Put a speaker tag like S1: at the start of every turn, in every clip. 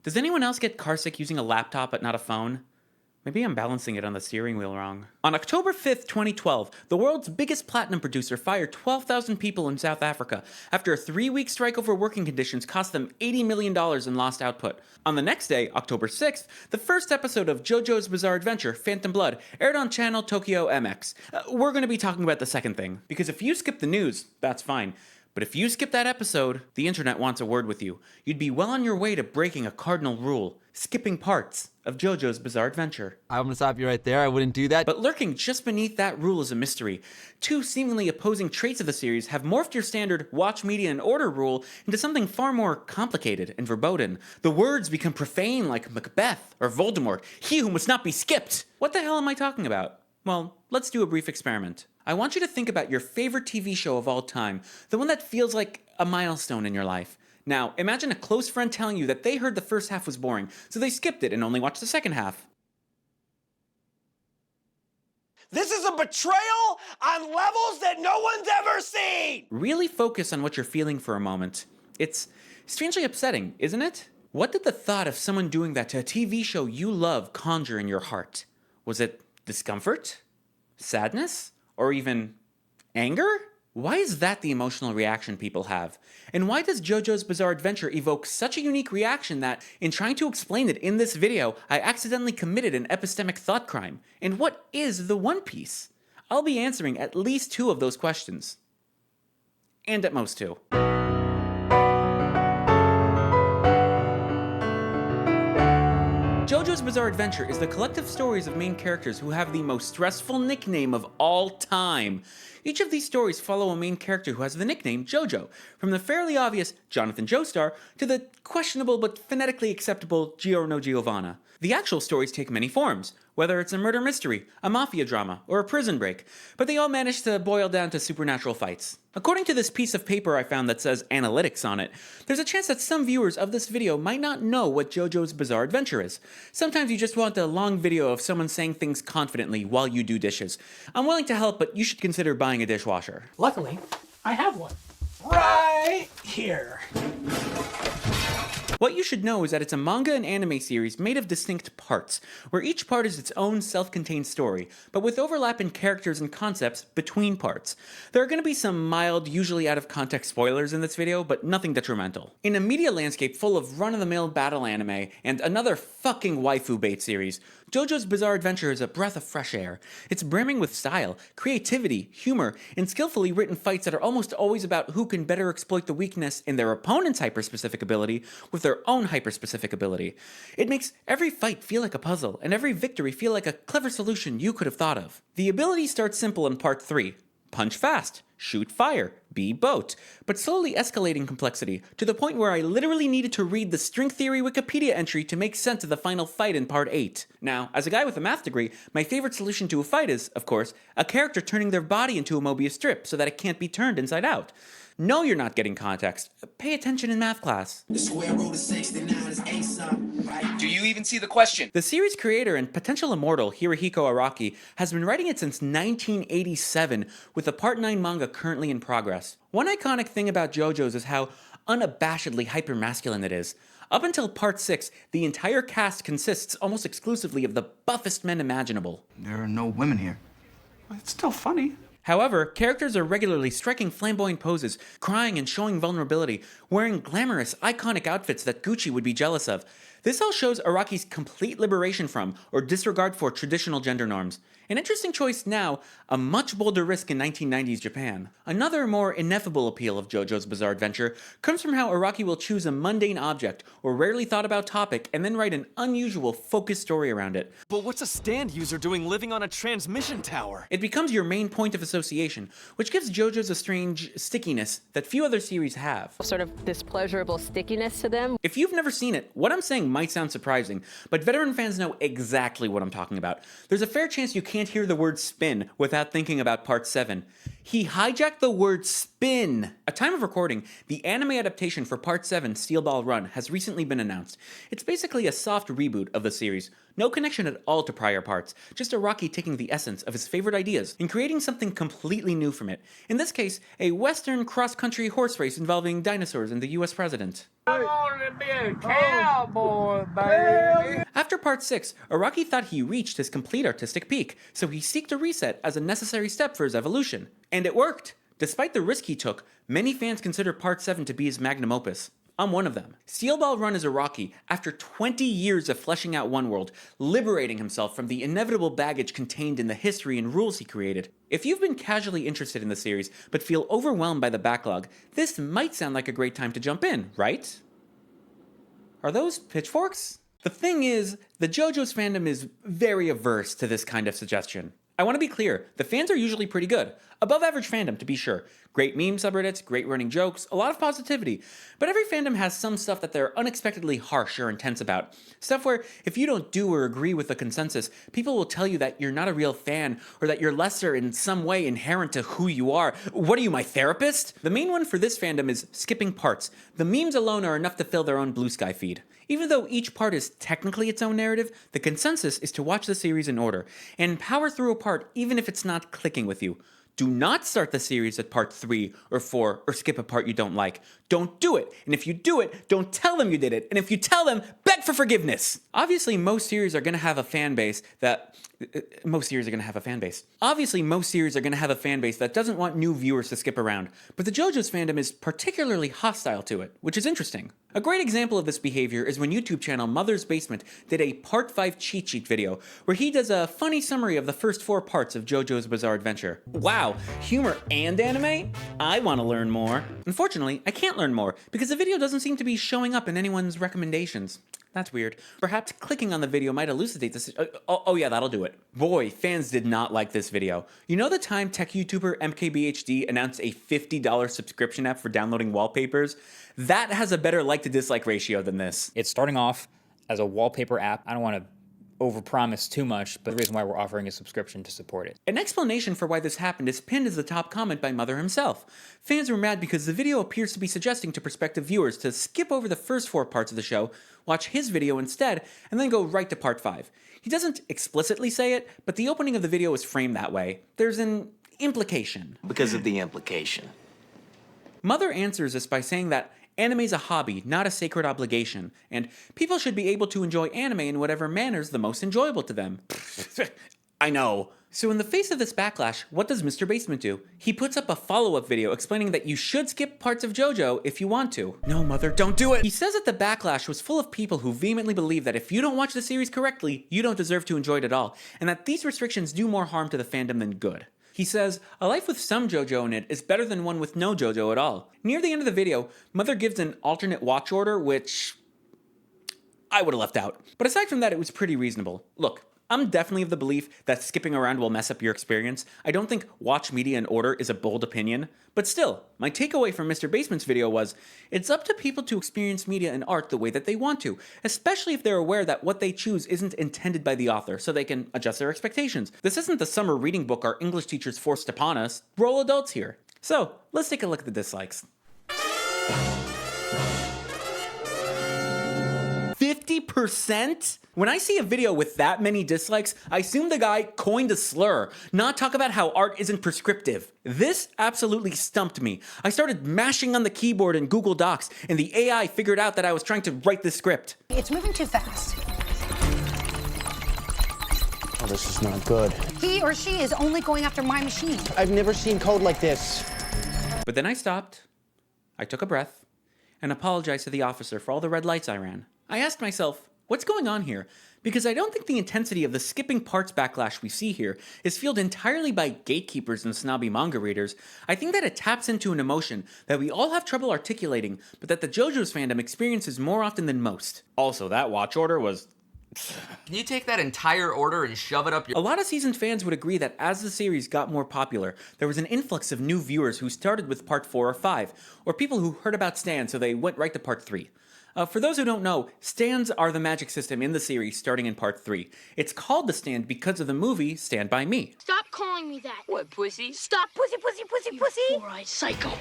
S1: Does anyone else get carsick using a laptop but not a phone? Maybe I'm balancing it on the steering wheel wrong. On October 5th, 2012, the world's biggest platinum producer fired 12,000 people in South Africa after a 3-week strike over working conditions cost them $80 million in lost output. On the next day, October 6th, the first episode of Jojo's Bizarre Adventure, Phantom Blood, aired on channel Tokyo MX. We're going to be talking about the second thing, because if you skip the news, that's fine. But if you skip that episode, the internet wants a word with you. You'd be well on your way to breaking a cardinal rule, skipping parts of Jojo's Bizarre Adventure.
S2: I'm gonna stop you right there, I wouldn't do that.
S1: But lurking just beneath that rule is a mystery. Two seemingly opposing traits of the series have morphed your standard watch media in order rule into something far more complicated and verboten. The words become profane like Macbeth or Voldemort, he who must not be skipped. What the hell am I talking about? Well, let's do a brief experiment. I want you to think about your favorite TV show of all time, the one that feels like a milestone in your life. Now, imagine a close friend telling you that they heard the first half was boring, so they skipped it and only watched the second half.
S3: This is a betrayal on levels that no one's ever seen!
S1: Really focus on what you're feeling for a moment. It's strangely upsetting, isn't it? What did the thought of someone doing that to a TV show you love conjure in your heart? Was it discomfort? Sadness? Or even anger? Why is that the emotional reaction people have? And why does Jojo's Bizarre Adventure evoke such a unique reaction that, in trying to explain it in this video, I accidentally committed an epistemic thought crime? And what is the One Piece? I'll be answering at least 2 of those questions. And at most 2. Jojo's Bizarre Adventure is the collective stories of main characters who have the most stressful nickname of all time. Each of these stories follow a main character who has the nickname Jojo, from the fairly obvious Jonathan Joestar to the questionable but phonetically acceptable Giorno Giovanna. The actual stories take many forms, whether it's a murder mystery, a mafia drama, or a prison break, but they all manage to boil down to supernatural fights. According to this piece of paper I found that says analytics on it, there's a chance that some viewers of this video might not know what Jojo's Bizarre Adventure is. Sometimes you just want a long video of someone saying things confidently while you do dishes. I'm willing to help, but you should consider buying a dishwasher.
S4: Luckily, I have one. Right here.
S1: What you should know is that it's a manga and anime series made of distinct parts, where each part is its own self-contained story, but with overlap in characters and concepts between parts. There are going to be some mild, usually out of context spoilers in this video, but nothing detrimental. In a media landscape full of run-of-the-mill battle anime and another fucking waifu bait series, Jojo's Bizarre Adventure is a breath of fresh air. It's brimming with style, creativity, humor, and skillfully written fights that are almost always about who can better exploit the weakness in their opponent's hyper-specific ability with their own hyper-specific ability. It makes every fight feel like a puzzle, and every victory feel like a clever solution you could have thought of. The ability starts simple in part 3. Punch fast, shoot fire, be boat, but slowly escalating complexity, to the point where I literally needed to read the string theory Wikipedia entry to make sense of the final fight in part 8. Now, as a guy with a math degree, my favorite solution to a fight is, of course, a character turning their body into a Mobius strip so that it can't be turned inside out. No, you're not getting context. Pay attention in math class.
S5: The square root of 69 is 8 something, right?
S3: Do you even see the question?
S1: The series creator and potential immortal Hirohiko Araki has been writing it since 1987, with the Part 9 manga currently in progress. One iconic thing about JoJo's is how unabashedly hypermasculine it is. Up until Part 6, the entire cast consists almost exclusively of the buffest men imaginable.
S5: There are no women here.
S4: It's still funny.
S1: However, characters are regularly striking flamboyant poses, crying and showing vulnerability, wearing glamorous, iconic outfits that Gucci would be jealous of. This all shows Araki's complete liberation from, or disregard for, traditional gender norms. An interesting choice now, a much bolder risk in 1990s Japan. Another more ineffable appeal of JoJo's Bizarre Adventure comes from how Araki will choose a mundane object, or rarely thought about topic, and then write an unusual, focused story around it.
S6: But what's a stand user doing living on a transmission tower?
S1: It becomes your main point of association, which gives JoJo's a strange stickiness that few other series have.
S7: Sort of this pleasurable stickiness to them.
S1: If you've never seen it, what I'm saying might sound surprising, but veteran fans know exactly what I'm talking about. There's a fair chance you can't hear the word spin without thinking about Part 7. He hijacked the word spin. At time of recording, the anime adaptation for Part 7, Steel Ball Run, has recently been announced. It's basically a soft reboot of the series. No connection at all to prior parts, just Araki taking the essence of his favorite ideas and creating something completely new from it. In this case, a western cross-country horse race involving dinosaurs and the US president.
S4: I want to be a cowboy, baby.
S1: After Part 6, Araki thought he reached his complete artistic peak, so he sought a reset as a necessary step for his evolution. And it worked! Despite the risk he took, many fans consider Part 7 to be his magnum opus. I'm one of them. Steel Ball Run is Araki, after 20 years of fleshing out one world, liberating himself from the inevitable baggage contained in the history and rules he created. If you've been casually interested in the series, but feel overwhelmed by the backlog, this might sound like a great time to jump in, right? Are those pitchforks? The thing is, the JoJo's fandom is very averse to this kind of suggestion. I want to be clear, the fans are usually pretty good. Above average fandom, to be sure. Great meme subreddits, great running jokes, a lot of positivity. But every fandom has some stuff that they're unexpectedly harsh or intense about. Stuff where, if you don't do or agree with the consensus, people will tell you that you're not a real fan, or that you're lesser in some way inherent to who you are. What are you, my therapist? The main one for this fandom is skipping parts. The memes alone are enough to fill their own Blue Sky feed. Even though each part is technically its own narrative, the consensus is to watch the series in order, and power through a part even if it's not clicking with you. Do not start the series at part 3 or 4 or skip a part you don't like. Don't do it. And if you do it, don't tell them you did it. And if you tell them, beg for forgiveness. Obviously, most series are going to have a fan base that doesn't want new viewers to skip around, but the JoJo's fandom is particularly hostile to it, which is interesting. A great example of this behavior is when YouTube channel Mother's Basement did a Part 5 cheat sheet video, where he does a funny summary of the first 4 parts of JoJo's Bizarre Adventure. Wow, humor and anime? I want to learn more. Unfortunately, I can't learn more, because the video doesn't seem to be showing up in anyone's recommendations. That's weird. Perhaps clicking on the video might elucidate this. Oh yeah, that'll do it. Boy, fans did not like this video. You know the time tech YouTuber MKBHD announced a $50 subscription app for downloading wallpapers? That has a better like to dislike ratio than this.
S8: It's starting off as a wallpaper app. I don't want to overpromise too much, but the reason why we're offering a subscription to support it.
S1: An explanation for why this happened is pinned as the top comment by Mother himself. Fans were mad because the video appears to be suggesting to prospective viewers to skip over the first 4 parts of the show, watch his video instead, and then go right to part 5. He doesn't explicitly say it, but the opening of the video is framed that way. There's an implication.
S3: Because of the implication.
S1: Mother answers this by saying that anime's a hobby, not a sacred obligation, and people should be able to enjoy anime in whatever manner is the most enjoyable to them. I know. So in the face of this backlash, what does Mr. Basement do? He puts up a follow-up video explaining that you should skip parts of JoJo if you want to. No, Mother, don't do it! He says that the backlash was full of people who vehemently believe that if you don't watch the series correctly, you don't deserve to enjoy it at all, and that these restrictions do more harm to the fandom than good. He says, a life with some JoJo in it is better than one with no JoJo at all. Near the end of the video, Mother gives an alternate watch order, which I would have left out. But aside from that, it was pretty reasonable. Look, I'm definitely of the belief that skipping around will mess up your experience. I don't think watch media in order is a bold opinion. But still, my takeaway from Mr. Basement's video was, it's up to people to experience media and art the way that they want to, especially if they're aware that what they choose isn't intended by the author, so they can adjust their expectations. This isn't the summer reading book our English teachers forced upon us. We're all adults here. So, let's take a look at the dislikes. 50%? When I see a video with that many dislikes, I assume the guy coined a slur, not talk about how art isn't prescriptive. This absolutely stumped me. I started mashing on the keyboard in Google Docs, and the AI figured out that I was trying to write the script.
S9: It's moving too fast.
S10: Oh, this is not good.
S9: He or she is only going after my machine.
S10: I've never seen code like this.
S1: But then I stopped, I took a breath, and apologized to the officer for all the red lights I ran. I asked myself, what's going on here? Because I don't think the intensity of the skipping parts backlash we see here is fueled entirely by gatekeepers and snobby manga readers. I think that it taps into an emotion that we all have trouble articulating, but that the JoJo's fandom experiences more often than most. Also, that watch order was...
S2: Can you take that entire order and shove it up your...
S1: A lot of seasoned fans would agree that as the series got more popular, there was an influx of new viewers who started with part 4 or 5, or people who heard about Stan so they went right to part 3. For those who don't know, stands are the magic system in the series starting in part 3. It's called the stand because of the movie Stand By Me.
S11: Stop calling me that. What, pussy? Stop, pussy, pussy, pussy, pussy. You four-eyed psycho.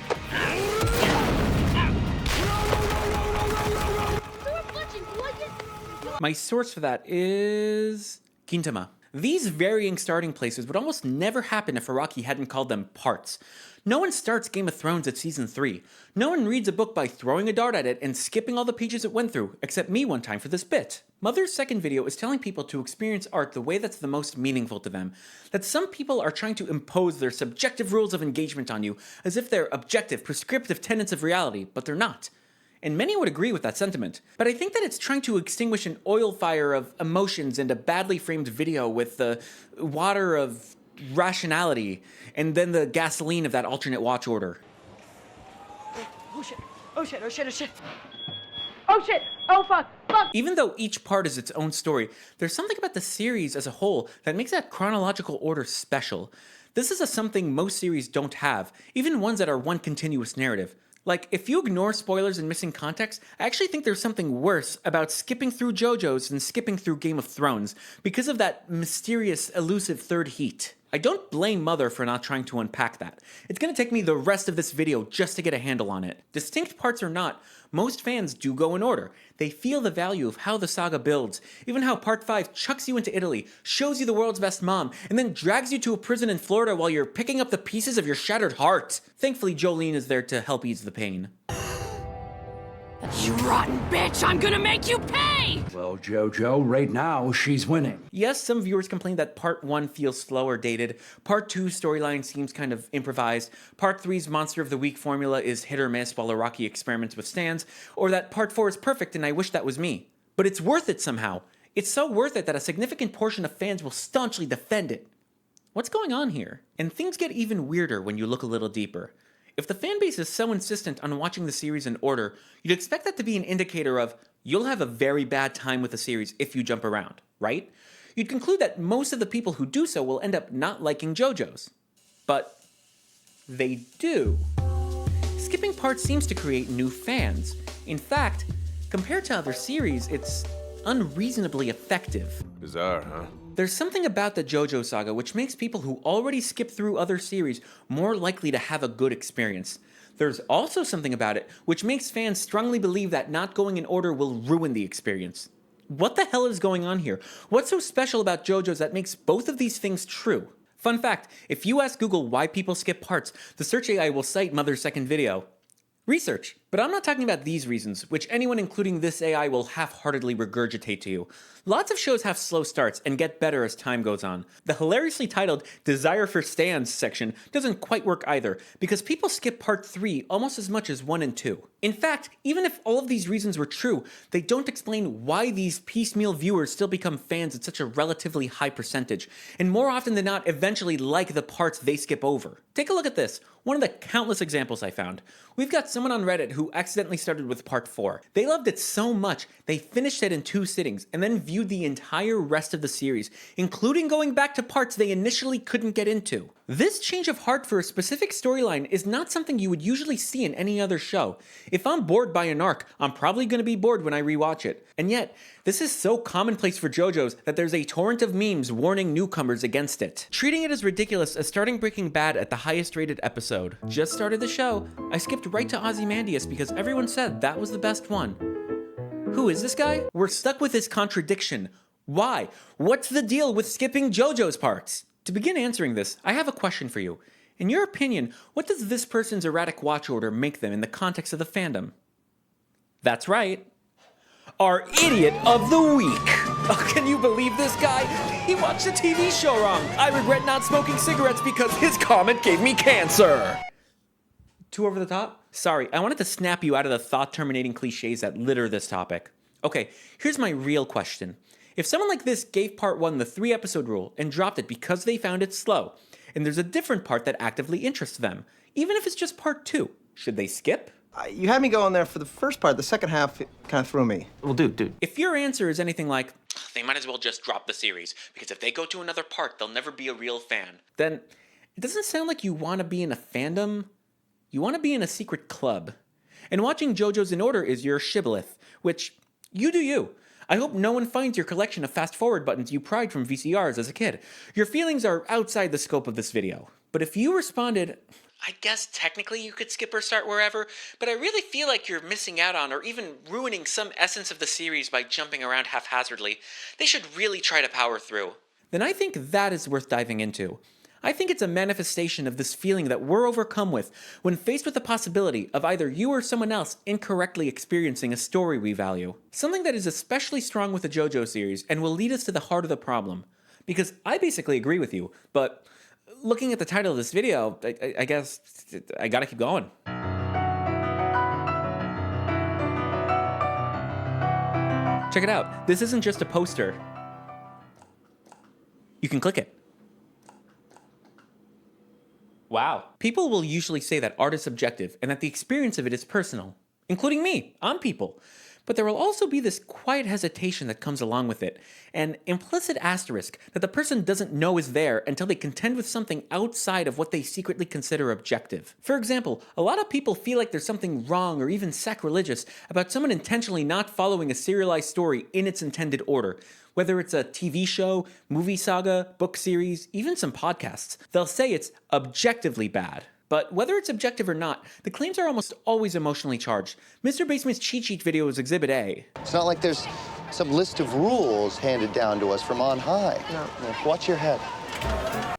S1: My source for that is Gintama. These varying starting places would almost never happen if Araki hadn't called them parts. No one starts Game of Thrones at season 3. No one reads a book by throwing a dart at it and skipping all the pages it went through, except me one time for this bit. Mother's second video is telling people to experience art the way that's the most meaningful to them. That some people are trying to impose their subjective rules of engagement on you as if they're objective, prescriptive tenets of reality, but they're not. And many would agree with that sentiment. But I think that it's trying to extinguish an oil fire of emotions and a badly framed video with the water of rationality and then the gasoline of that alternate watch order.
S11: Oh shit, oh shit, oh shit, oh shit. Oh shit, oh fuck, fuck.
S1: Even though each part is its own story, there's something about the series as a whole that makes that chronological order special. This is something most series don't have, even ones that are one continuous narrative. Like, if you ignore spoilers and missing context, I actually think there's something worse about skipping through JoJo's than skipping through Game of Thrones, because of that mysterious, elusive third heat. I don't blame Mother for not trying to unpack that. It's gonna take me the rest of this video just to get a handle on it. Distinct parts or not, most fans do go in order. They feel the value of how the saga builds, even how Part 5 chucks you into Italy, shows you the world's best mom, and then drags you to a prison in Florida while you're picking up the pieces of your shattered heart. Thankfully, Jolene is there to help ease the pain.
S11: You rotten bitch, I'm gonna make you pay!
S12: Well, Jojo, right now, she's winning.
S1: Yes, some viewers complain that Part 1 feels slow or dated, Part 2's storyline seems kind of improvised, Part 3's Monster of the Week formula is hit or miss while Araki experiments with stands, or that Part 4 is perfect and I wish that was me. But it's worth it somehow. It's so worth it that a significant portion of fans will staunchly defend it. What's going on here? And things get even weirder when you look a little deeper. If the fanbase is so insistent on watching the series in order, you'd expect that to be an indicator of you'll have a very bad time with the series if you jump around, right? You'd conclude that most of the people who do so will end up not liking JoJo's. But they do. Skipping parts seems to create new fans. In fact, compared to other series, it's unreasonably effective.
S13: Bizarre, huh?
S1: There's something about the JoJo saga which makes people who already skip through other series more likely to have a good experience. There's also something about it which makes fans strongly believe that not going in order will ruin the experience. What the hell is going on here? What's so special about JoJo's that makes both of these things true? Fun fact, if you ask Google why people skip parts, the search AI will cite Mother's second video. Research. But I'm not talking about these reasons, which anyone including this AI will half-heartedly regurgitate to you. Lots of shows have slow starts and get better as time goes on. The hilariously titled Desire for Stands section doesn't quite work either, because people skip part 3 almost as much as 1 and 2. In fact, even if all of these reasons were true, they don't explain why these piecemeal viewers still become fans at such a relatively high percentage, and more often than not eventually like the parts they skip over. Take a look at this, one of the countless examples I found. We've got someone on Reddit who accidentally started with part 4. They loved it so much, they finished it in 2 sittings, and then viewed the entire rest of the series, including going back to parts they initially couldn't get into. This change of heart for a specific storyline is not something you would usually see in any other show. If I'm bored by an arc, I'm probably going to be bored when I rewatch it. And yet, this is so commonplace for JoJo's that there's a torrent of memes warning newcomers against it. Treating it as ridiculous as starting Breaking Bad at the highest rated episode. Just started the show, I skipped right to Ozymandias because everyone said that was the best one. Who is this guy? We're stuck with this contradiction. Why? What's the deal with skipping JoJo's parts? To begin answering this, I have a question for you. In your opinion, what does this person's erratic watch order make them in the context of the fandom? That's right. Our Idiot of the Week. Oh, can you believe this guy? He watched the TV show wrong. I regret not smoking cigarettes because his comment gave me cancer. Too over the top? Sorry, I wanted to snap you out of the thought-terminating cliches that litter this topic. Okay, here's my real question. If someone like this gave part 1 the 3-episode rule and dropped it because they found it slow, and there's a different part that actively interests them, even if it's just part 2, should they skip?
S10: You had me going there for the first part. The second half kind of threw me.
S12: Well, dude.
S1: If your answer is anything like, they might as well just drop the series, because if they go to another part, they'll never be a real fan, then it doesn't sound like you want to be in a fandom. You want to be in a secret club. And watching JoJo's in order is your shibboleth, which, you do you. I hope no one finds your collection of fast-forward buttons you pried from VCRs as a kid. Your feelings are outside the scope of this video. But if you responded, I guess technically you could skip or start wherever, but I really feel like you're missing out on or even ruining some essence of the series by jumping around haphazardly, they should really try to power through. Then I think that is worth diving into. I think it's a manifestation of this feeling that we're overcome with when faced with the possibility of either you or someone else incorrectly experiencing a story we value. Something that is especially strong with the JoJo series and will lead us to the heart of the problem. Because I basically agree with you, but looking at the title of this video, I guess I gotta keep going. Check it out. This isn't just a poster. You can click it. Wow. People will usually say that art is subjective and that the experience of it is personal, including me. I'm people. But there will also be this quiet hesitation that comes along with it, an implicit asterisk that the person doesn't know is there until they contend with something outside of what they secretly consider objective. For example, a lot of people feel like there's something wrong or even sacrilegious about someone intentionally not following a serialized story in its intended order. Whether it's a TV show, movie saga, book series, even some podcasts, they'll say it's objectively bad. But whether it's objective or not, the claims are almost always emotionally charged. Mr. Basement's cheat sheet video is Exhibit A.
S13: It's not like there's some list of rules handed down to us from on high. No. Watch your head.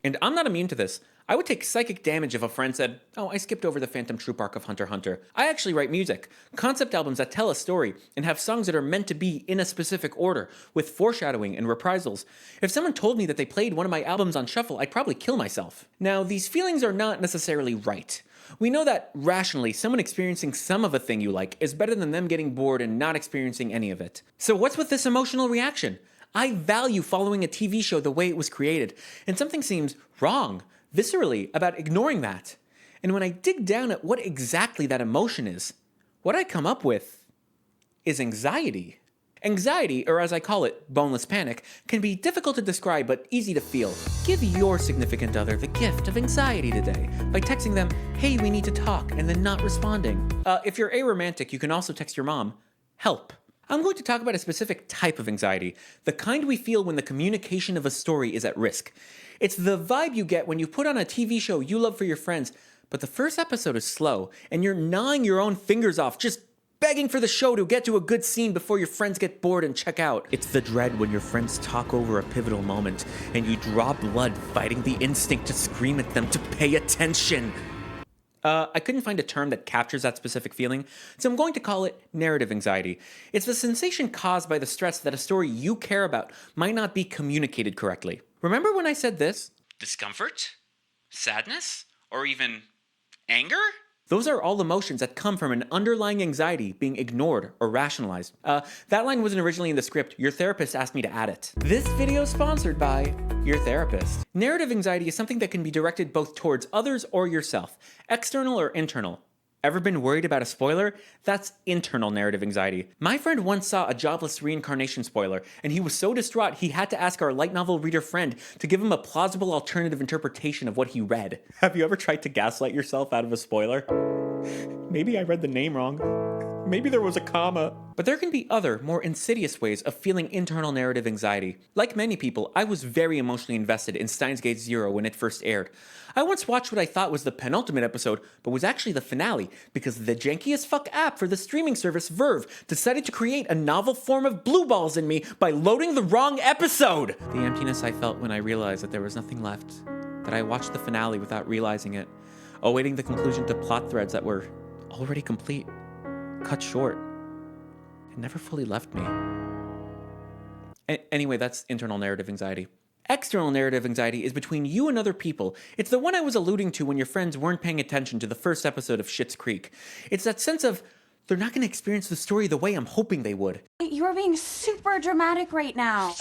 S1: And I'm not immune to this. I would take psychic damage if a friend said, oh, I skipped over the Phantom Troop arc of Hunter x Hunter. I actually write music, concept albums that tell a story, and have songs that are meant to be in a specific order, with foreshadowing and reprisals. If someone told me that they played one of my albums on shuffle, I'd probably kill myself. Now, these feelings are not necessarily right. We know that, rationally, someone experiencing some of a thing you like is better than them getting bored and not experiencing any of it. So what's with this emotional reaction? I value following a TV show the way it was created, and something seems wrong, viscerally, about ignoring that. And when I dig down at what exactly that emotion is, what I come up with is anxiety. Anxiety, or as I call it, boneless panic, can be difficult to describe but easy to feel. Give your significant other the gift of anxiety today by texting them, hey, we need to talk, and then not responding. If you're aromantic, you can also text your mom, help. I'm going to talk about a specific type of anxiety, the kind we feel when the communication of a story is at risk. It's the vibe you get when you put on a TV show you love for your friends, but the first episode is slow, and you're gnawing your own fingers off, just begging for the show to get to a good scene before your friends get bored and check out. It's the dread when your friends talk over a pivotal moment, and you draw blood fighting the instinct to scream at them to pay attention. I couldn't find a term that captures that specific feeling, so I'm going to call it narrative anxiety. It's the sensation caused by the stress that a story you care about might not be communicated correctly. Remember when I said this? Discomfort? Sadness? Or even anger? Those are all emotions that come from an underlying anxiety being ignored or rationalized. That line wasn't originally in the script. Your therapist asked me to add it. This video is sponsored by your therapist. Narrative anxiety is something that can be directed both towards others or yourself, external or internal. Ever been worried about a spoiler? That's internal narrative anxiety. My friend once saw a jobless reincarnation spoiler, and he was so distraught he had to ask our light novel reader friend to give him a plausible alternative interpretation of what he read. Have you ever tried to gaslight yourself out of a spoiler? Maybe I read the name wrong. Maybe there was a comma. But there can be other, more insidious ways of feeling internal narrative anxiety. Like many people, I was very emotionally invested in Steins Gate Zero when it first aired. I once watched what I thought was the penultimate episode, but was actually the finale, because the jankiest fuck app for the streaming service, Verve, decided to create a novel form of blue balls in me by loading the wrong episode! The emptiness I felt when I realized that there was nothing left, that I watched the finale without realizing it, awaiting the conclusion to plot threads that were already complete, cut short. It never fully left me. Anyway, that's internal narrative anxiety. External narrative anxiety is between you and other people. It's the one I was alluding to when your friends weren't paying attention to the first episode of Schitt's Creek. It's that sense of, they're not going to experience the story the way I'm hoping they would.
S9: You're being super dramatic right now.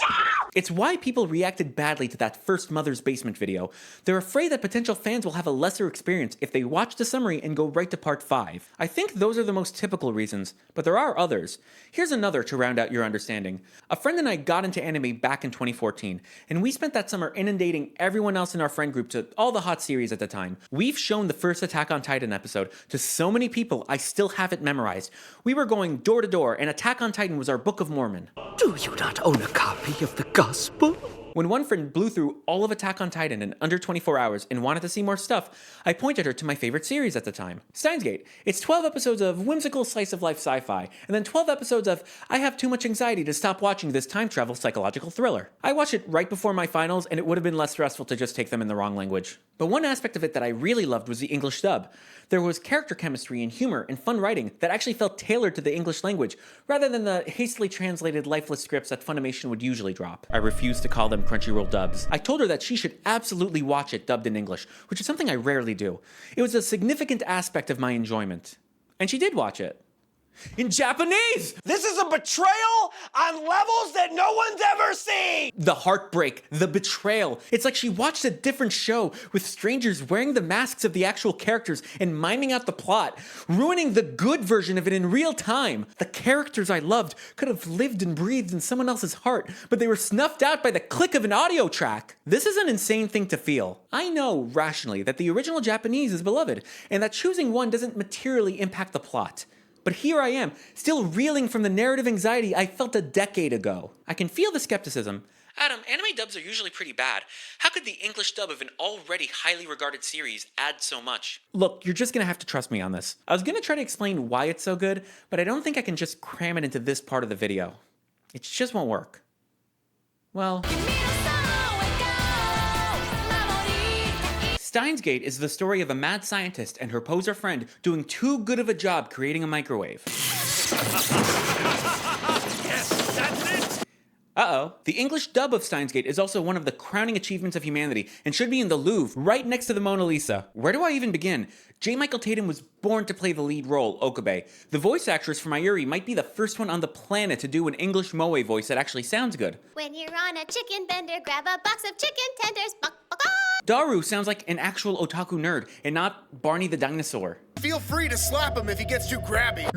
S1: It's why people reacted badly to that first Mother's Basement video. They're afraid that potential fans will have a lesser experience if they watch the summary and go right to part 5. I think those are the most typical reasons, but there are others. Here's another to round out your understanding. A friend and I got into anime back in 2014, and we spent that summer inundating everyone else in our friend group to all the hot series at the time. We've shown the first Attack on Titan episode to so many people I still have it memorized. We were going door to door, and Attack on Titan was our Book of Mormon.
S3: Do you not own a copy of the Gospel?
S1: When one friend blew through all of Attack on Titan in under 24 hours and wanted to see more stuff, I pointed her to my favorite series at the time, Steins Gate. It's 12 episodes of whimsical slice-of-life sci-fi, and then 12 episodes of I have too much anxiety to stop watching this time travel psychological thriller. I watched it right before my finals, and it would have been less stressful to just take them in the wrong language. But one aspect of it that I really loved was the English dub. There was character chemistry and humor and fun writing that actually felt tailored to the English language, rather than the hastily translated lifeless scripts that Funimation would usually drop. I refused to call them Crunchyroll dubs. I told her that she should absolutely watch it dubbed in English, which is something I rarely do. It was a significant aspect of my enjoyment. And she did watch it. In Japanese!
S3: This is a betrayal on levels that no one's ever seen!
S1: The heartbreak, the betrayal. It's like she watched a different show with strangers wearing the masks of the actual characters and miming out the plot, ruining the good version of it in real time. The characters I loved could have lived and breathed in someone else's heart, but they were snuffed out by the click of an audio track. This is an insane thing to feel. I know, rationally, that the original Japanese is beloved, and that choosing one doesn't materially impact the plot. But here I am, still reeling from the narrative anxiety I felt a decade ago. I can feel the skepticism. Adam, anime dubs are usually pretty bad. How could the English dub of an already highly regarded series add so much? Look, you're just gonna have to trust me on this. I was gonna try to explain why it's so good, but I don't think I can just cram it into this part of the video. It just won't work. Well... Steins Gate is the story of a mad scientist and her poser friend doing too good of a job creating a microwave.
S6: Yes, that's it!
S1: Uh-oh. The English dub of Steins Gate is also one of the crowning achievements of humanity and should be in the Louvre, right next to the Mona Lisa. Where do I even begin? J. Michael Tatum was born to play the lead role, Okabe. The voice actress for Mayuri might be the first one on the planet to do an English moe voice that actually sounds good.
S14: When you're on a chicken bender, grab a box of chicken tenders. Bok, bok, bok.
S1: Daru sounds like an actual otaku nerd, and not Barney the dinosaur.
S15: Feel free to slap him if he gets too grabby.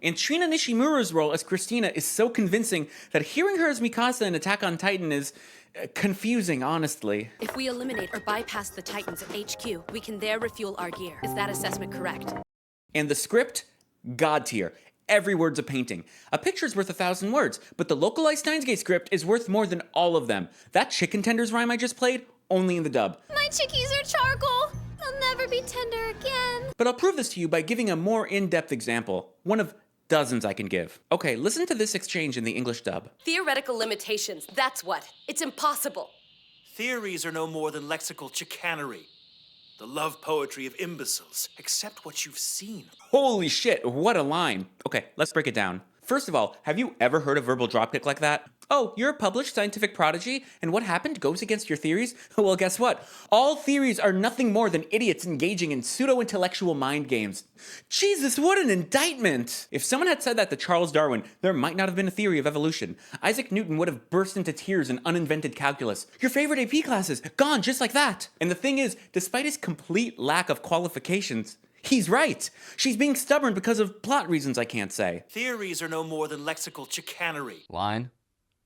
S1: And Trina Nishimura's role as Christina is so convincing that hearing her as Mikasa in Attack on Titan is confusing, honestly.
S16: If we eliminate or bypass the Titans at HQ, we can there refuel our gear. Is that assessment correct?
S1: And the script? God tier. Every word's a painting. A picture's worth 1,000 words, but the localized Steins Gate script is worth more than all of them. That chicken tenders rhyme I just played, only in the dub.
S14: My chickies are charcoal. They'll never be tender again.
S1: But I'll prove this to you by giving a more in-depth example. One of dozens I can give. Okay, listen to this exchange in the English dub.
S16: Theoretical limitations, that's what. It's impossible.
S6: Theories are no more than lexical chicanery. The love poetry of imbeciles. Accept what you've seen.
S1: Holy shit, what a line. Okay, let's break it down. First of all, have you ever heard a verbal dropkick like that? Oh, you're a published scientific prodigy, and what happened goes against your theories? Well, guess what? All theories are nothing more than idiots engaging in pseudo-intellectual mind games. Jesus, what an indictment! If someone had said that to Charles Darwin, there might not have been a theory of evolution. Isaac Newton would have burst into tears in uninvented calculus. Your favorite AP classes, gone just like that! And the thing is, despite his complete lack of qualifications, he's right. She's being stubborn because of plot reasons I can't say.
S6: Theories are no more than lexical chicanery.
S2: Line?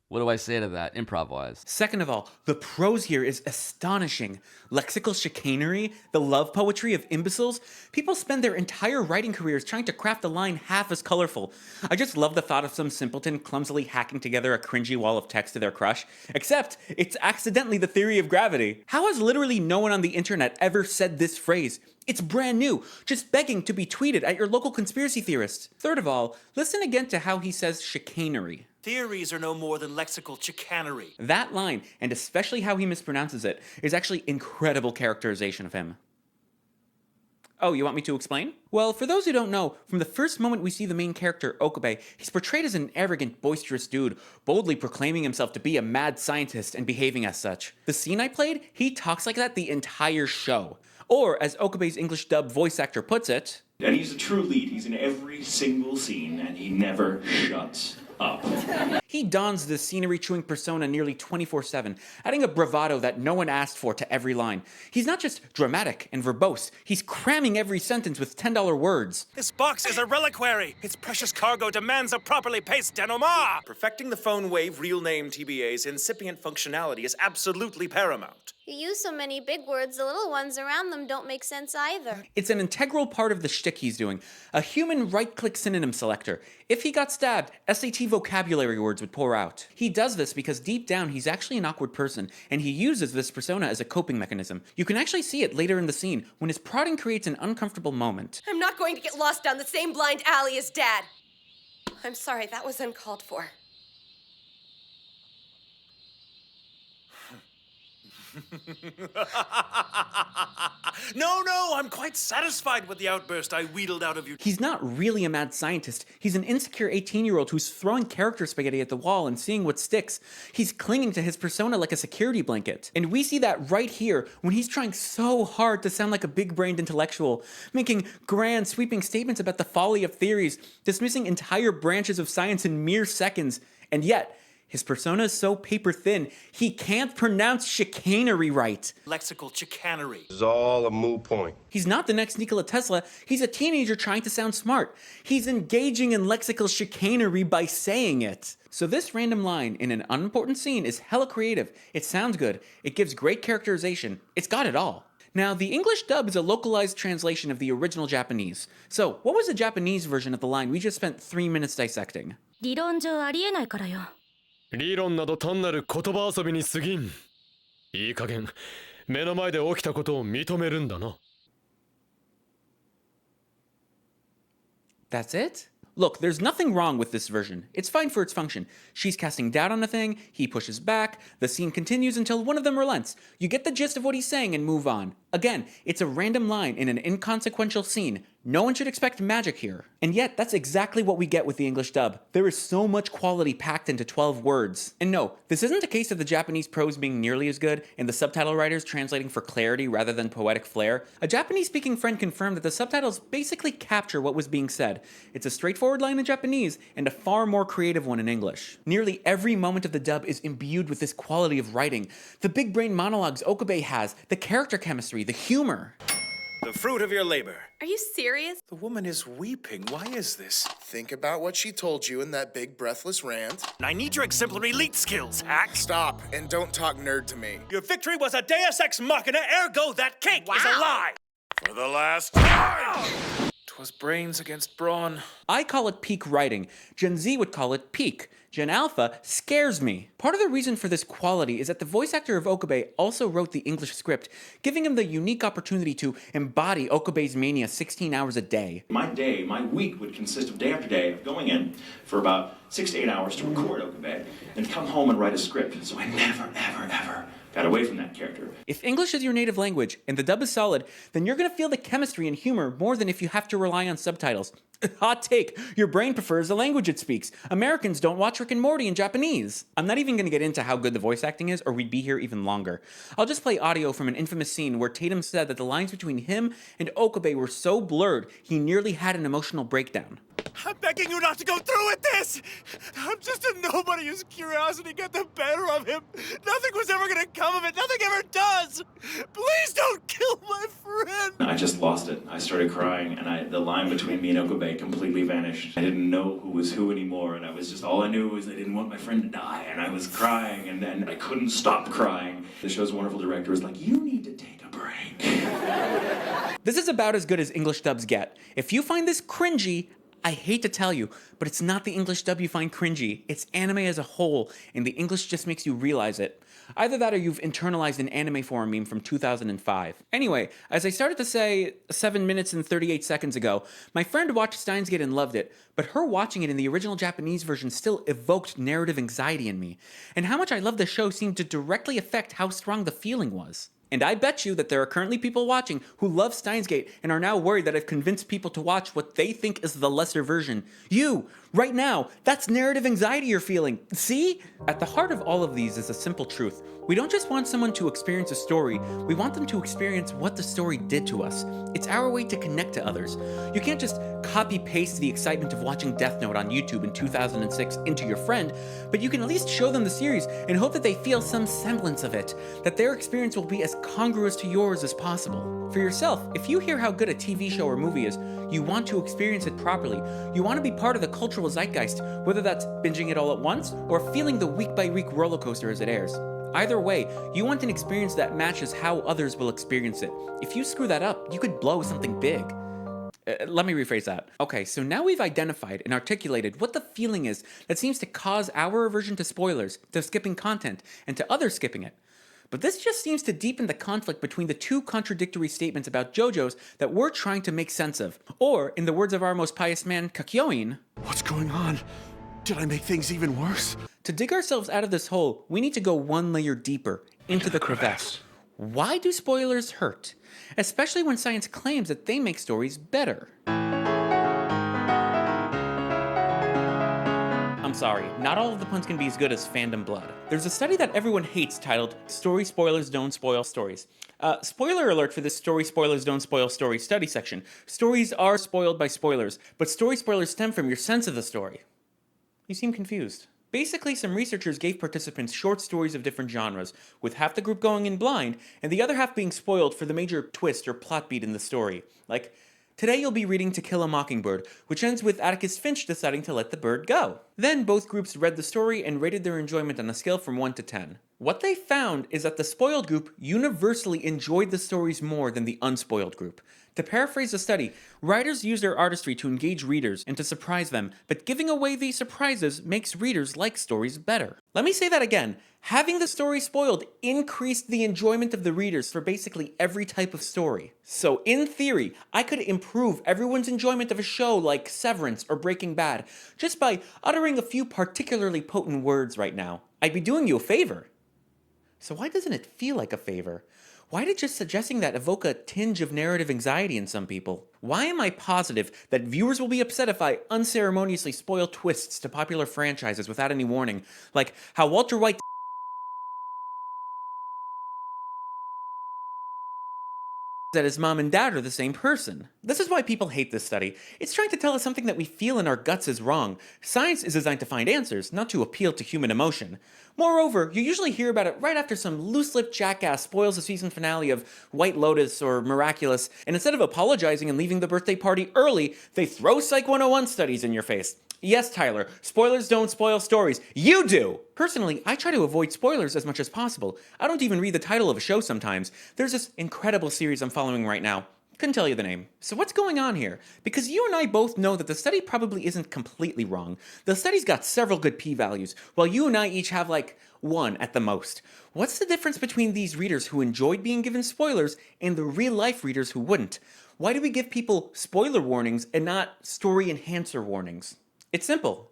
S2: What do I say to that, improv-wise?
S1: Second of all, the prose here is astonishing. Lexical chicanery, the love poetry of imbeciles. People spend their entire writing careers trying to craft a line half as colorful. I just love the thought of some simpleton clumsily hacking together a cringy wall of text to their crush. Except, it's accidentally the theory of gravity. How has literally no one on the internet ever said this phrase? It's brand new, just begging to be tweeted at your local conspiracy theorist. Third of all, listen again to how he says chicanery.
S6: Theories are no more than lexical chicanery.
S1: That line, and especially how he mispronounces it, is actually incredible characterization of him. Oh, you want me to explain? Well, for those who don't know, from the first moment we see the main character, Okabe, he's portrayed as an arrogant, boisterous dude, boldly proclaiming himself to be a mad scientist and behaving as such. The scene I played, he talks like that the entire show. Or, as Okabe's English dub voice actor puts it,
S17: And he's a true lead. He's in every single scene, and he never shuts up.
S1: He dons the scenery-chewing persona nearly 24/7, adding a bravado that no one asked for to every line. He's not just dramatic and verbose, he's cramming every sentence with $10 words.
S6: This box is a reliquary. Its precious cargo demands a properly paced denouement. Perfecting the phone wave real name TBA's incipient functionality is absolutely paramount.
S14: You use so many big words, the little ones around them don't make sense either.
S1: It's an integral part of the shtick he's doing, a human right-click synonym selector. If he got stabbed, SAT vocabulary words would pour out. He does this because deep down he's actually an awkward person, and he uses this persona as a coping mechanism. You can actually see it later in the scene, when his prodding creates an uncomfortable moment.
S16: I'm not going to get lost down the same blind alley as Dad. I'm sorry, that was uncalled for.
S6: No, I'm quite satisfied with the outburst I wheedled out of you.
S1: He's not really a mad scientist. He's an insecure 18-year-old who's throwing character spaghetti at the wall and seeing what sticks. He's clinging to his persona like a security blanket. And we see that right here when he's trying so hard to sound like a big-brained intellectual, making grand, sweeping statements about the folly of theories, dismissing entire branches of science in mere seconds. And yet, his persona is so paper-thin, he can't pronounce chicanery right.
S6: Lexical chicanery.
S18: It's all a moot point.
S1: He's not the next Nikola Tesla, he's a teenager trying to sound smart. He's engaging in lexical chicanery by saying it. So this random line in an unimportant scene is hella creative. It sounds good, it gives great characterization, it's got it all. Now, the English dub is a localized translation of the original Japanese. So, what was the Japanese version of the line we just spent 3 minutes dissecting?
S19: 理論上ありえないからよ。理論など単なる言葉遊びに過ぎん。いい加減、目の前で起きたことを認めるんだな。
S1: That's it? Look, there's nothing wrong with this version. It's fine for its function. She's casting doubt on a thing, he pushes back, the scene continues until one of them relents. You get the gist of what he's saying and move on. Again, it's a random line in an inconsequential scene. No one should expect magic here. And yet, that's exactly what we get with the English dub. There is so much quality packed into 12 words. And no, this isn't a case of the Japanese prose being nearly as good and the subtitle writers translating for clarity rather than poetic flair. A Japanese-speaking friend confirmed that the subtitles basically capture what was being said. It's a straightforward line in Japanese and a far more creative one in English. Nearly every moment of the dub is imbued with this quality of writing. The big brain monologues Okabe has, the character chemistry, the humor.
S6: The fruit of your labor.
S16: Are you serious?
S6: The woman is weeping. Why is this?
S15: Think about what she told you in that big breathless rant.
S6: I need your exemplary lead skills, hack.
S15: Stop, and don't talk nerd to me.
S6: Your victory was a deus ex machina, ergo that cake is a lie. For the last time! 'Twas brains against brawn.
S1: I call it peak writing. Gen Z would call it peak. Gen Alpha scares me. Part of the reason for this quality is that the voice actor of Okabe also wrote the English script, giving him the unique opportunity to embody Okabe's mania 16 hours a day.
S17: My week would consist of day after day of going in for about 6 to 8 hours to record Okabe and come home and write a script. So I never, ever got away from that character.
S1: If English is your native language and the dub is solid, then you're gonna feel the chemistry and humor more than if you have to rely on subtitles. Hot take, your brain prefers the language it speaks. Americans don't watch Rick and Morty in Japanese. I'm not even gonna get into how good the voice acting is, or we'd be here even longer. I'll just play audio from an infamous scene where Tatum said that the lines between him and Okabe were so blurred, he nearly had an emotional breakdown.
S6: I'm begging you not to go through with this! I'm just a nobody whose curiosity got the better of him. Nothing was ever gonna come of it. Nothing ever does! Please don't kill my friend!
S17: I just lost it. I started crying, and the line between me and Okabe completely vanished. I didn't know who was who anymore, and all I knew was I didn't want my friend to die, and I was crying, and then I couldn't stop crying. The show's wonderful director was like, you need to take a break.
S1: This is about as good as English dubs get. If you find this cringy, I hate to tell you, but it's not the English dub you find cringy. It's anime as a whole, and the English just makes you realize it. Either that or you've internalized an anime forum meme from 2005. Anyway, as I started to say 7 minutes and 38 seconds ago, my friend watched Steins and loved it, but her watching it in the original Japanese version still evoked narrative anxiety in me. And how much I loved the show seemed to directly affect how strong the feeling was. And I bet you that there are currently people watching who love Steins Gate and are now worried that I've convinced people to watch what they think is the lesser version. You, Right now, that's narrative anxiety you're feeling. See? At the heart of all of these is a simple truth. We don't just want someone to experience a story, we want them to experience what the story did to us. It's our way to connect to others. You can't just copy-paste the excitement of watching Death Note on YouTube in 2006 into your friend, but you can at least show them the series and hope that they feel some semblance of it, that their experience will be as congruous to yours as possible. For yourself, if you hear how good a TV show or movie is, you want to experience it properly. You want to be part of the cultural zeitgeist, whether that's binging it all at once or feeling the week-by-week roller coaster as it airs. Either way, you want an experience that matches how others will experience it. If you screw that up, you could blow something big. Let me rephrase that. Okay, so now we've identified and articulated what the feeling is that seems to cause our aversion to spoilers, to skipping content, and to others skipping it. But this just seems to deepen the conflict between the two contradictory statements about JoJo's that we're trying to make sense of. Or, in the words of our most pious man, Kakyoin,
S6: what's going on? Did I make things even worse?
S1: To dig ourselves out of this hole, we need to go one layer deeper, into the crevasse. Why do spoilers hurt? Especially when science claims that they make stories better. I'm sorry, not all of the puns can be as good as Fandom blood. There's a study that everyone hates titled Story Spoilers Don't Spoil Stories. Spoiler alert for this Story Spoilers Don't Spoil Stories study section. Stories are spoiled by spoilers, but story spoilers stem from your sense of the story. You seem confused. Basically, some researchers gave participants short stories of different genres, with half the group going in blind, and the other half being spoiled for the major twist or plot beat in the story. Like, today you'll be reading To Kill a Mockingbird, which ends with Atticus Finch deciding to let the bird go. Then both groups read the story and rated their enjoyment on a scale from 1 to 10. What they found is that the spoiled group universally enjoyed the stories more than the unspoiled group. To paraphrase the study, writers use their artistry to engage readers and to surprise them, but giving away these surprises makes readers like stories better. Let me say that again. Having the story spoiled increased the enjoyment of the readers for basically every type of story. So in theory, I could improve everyone's enjoyment of a show like Severance or Breaking Bad just by uttering a few particularly potent words right now. I'd be doing you a favor. So why doesn't it feel like a favor? Why did just suggesting that evoke a tinge of narrative anxiety in some people? Why am I positive that viewers will be upset if I unceremoniously spoil twists to popular franchises without any warning? Like how Walter White that his mom and dad are the same person. This is why people hate this study. It's trying to tell us something that we feel in our guts is wrong. Science is designed to find answers, not to appeal to human emotion. Moreover, you usually hear about it right after some loose-lipped jackass spoils the season finale of White Lotus or Miraculous, and instead of apologizing and leaving the birthday party early, they throw Psych 101 studies in your face. Yes, Tyler, spoilers don't spoil stories. You do! Personally, I try to avoid spoilers as much as possible. I don't even read the title of a show sometimes. There's this incredible series I'm following right now. Couldn't tell you the name. So what's going on here? Because you and I both know that the study probably isn't completely wrong. The study's got several good p-values, while you and I each have like 1 at the most. What's the difference between these readers who enjoyed being given spoilers and the real-life readers who wouldn't? Why do we give people spoiler warnings and not story enhancer warnings? It's simple.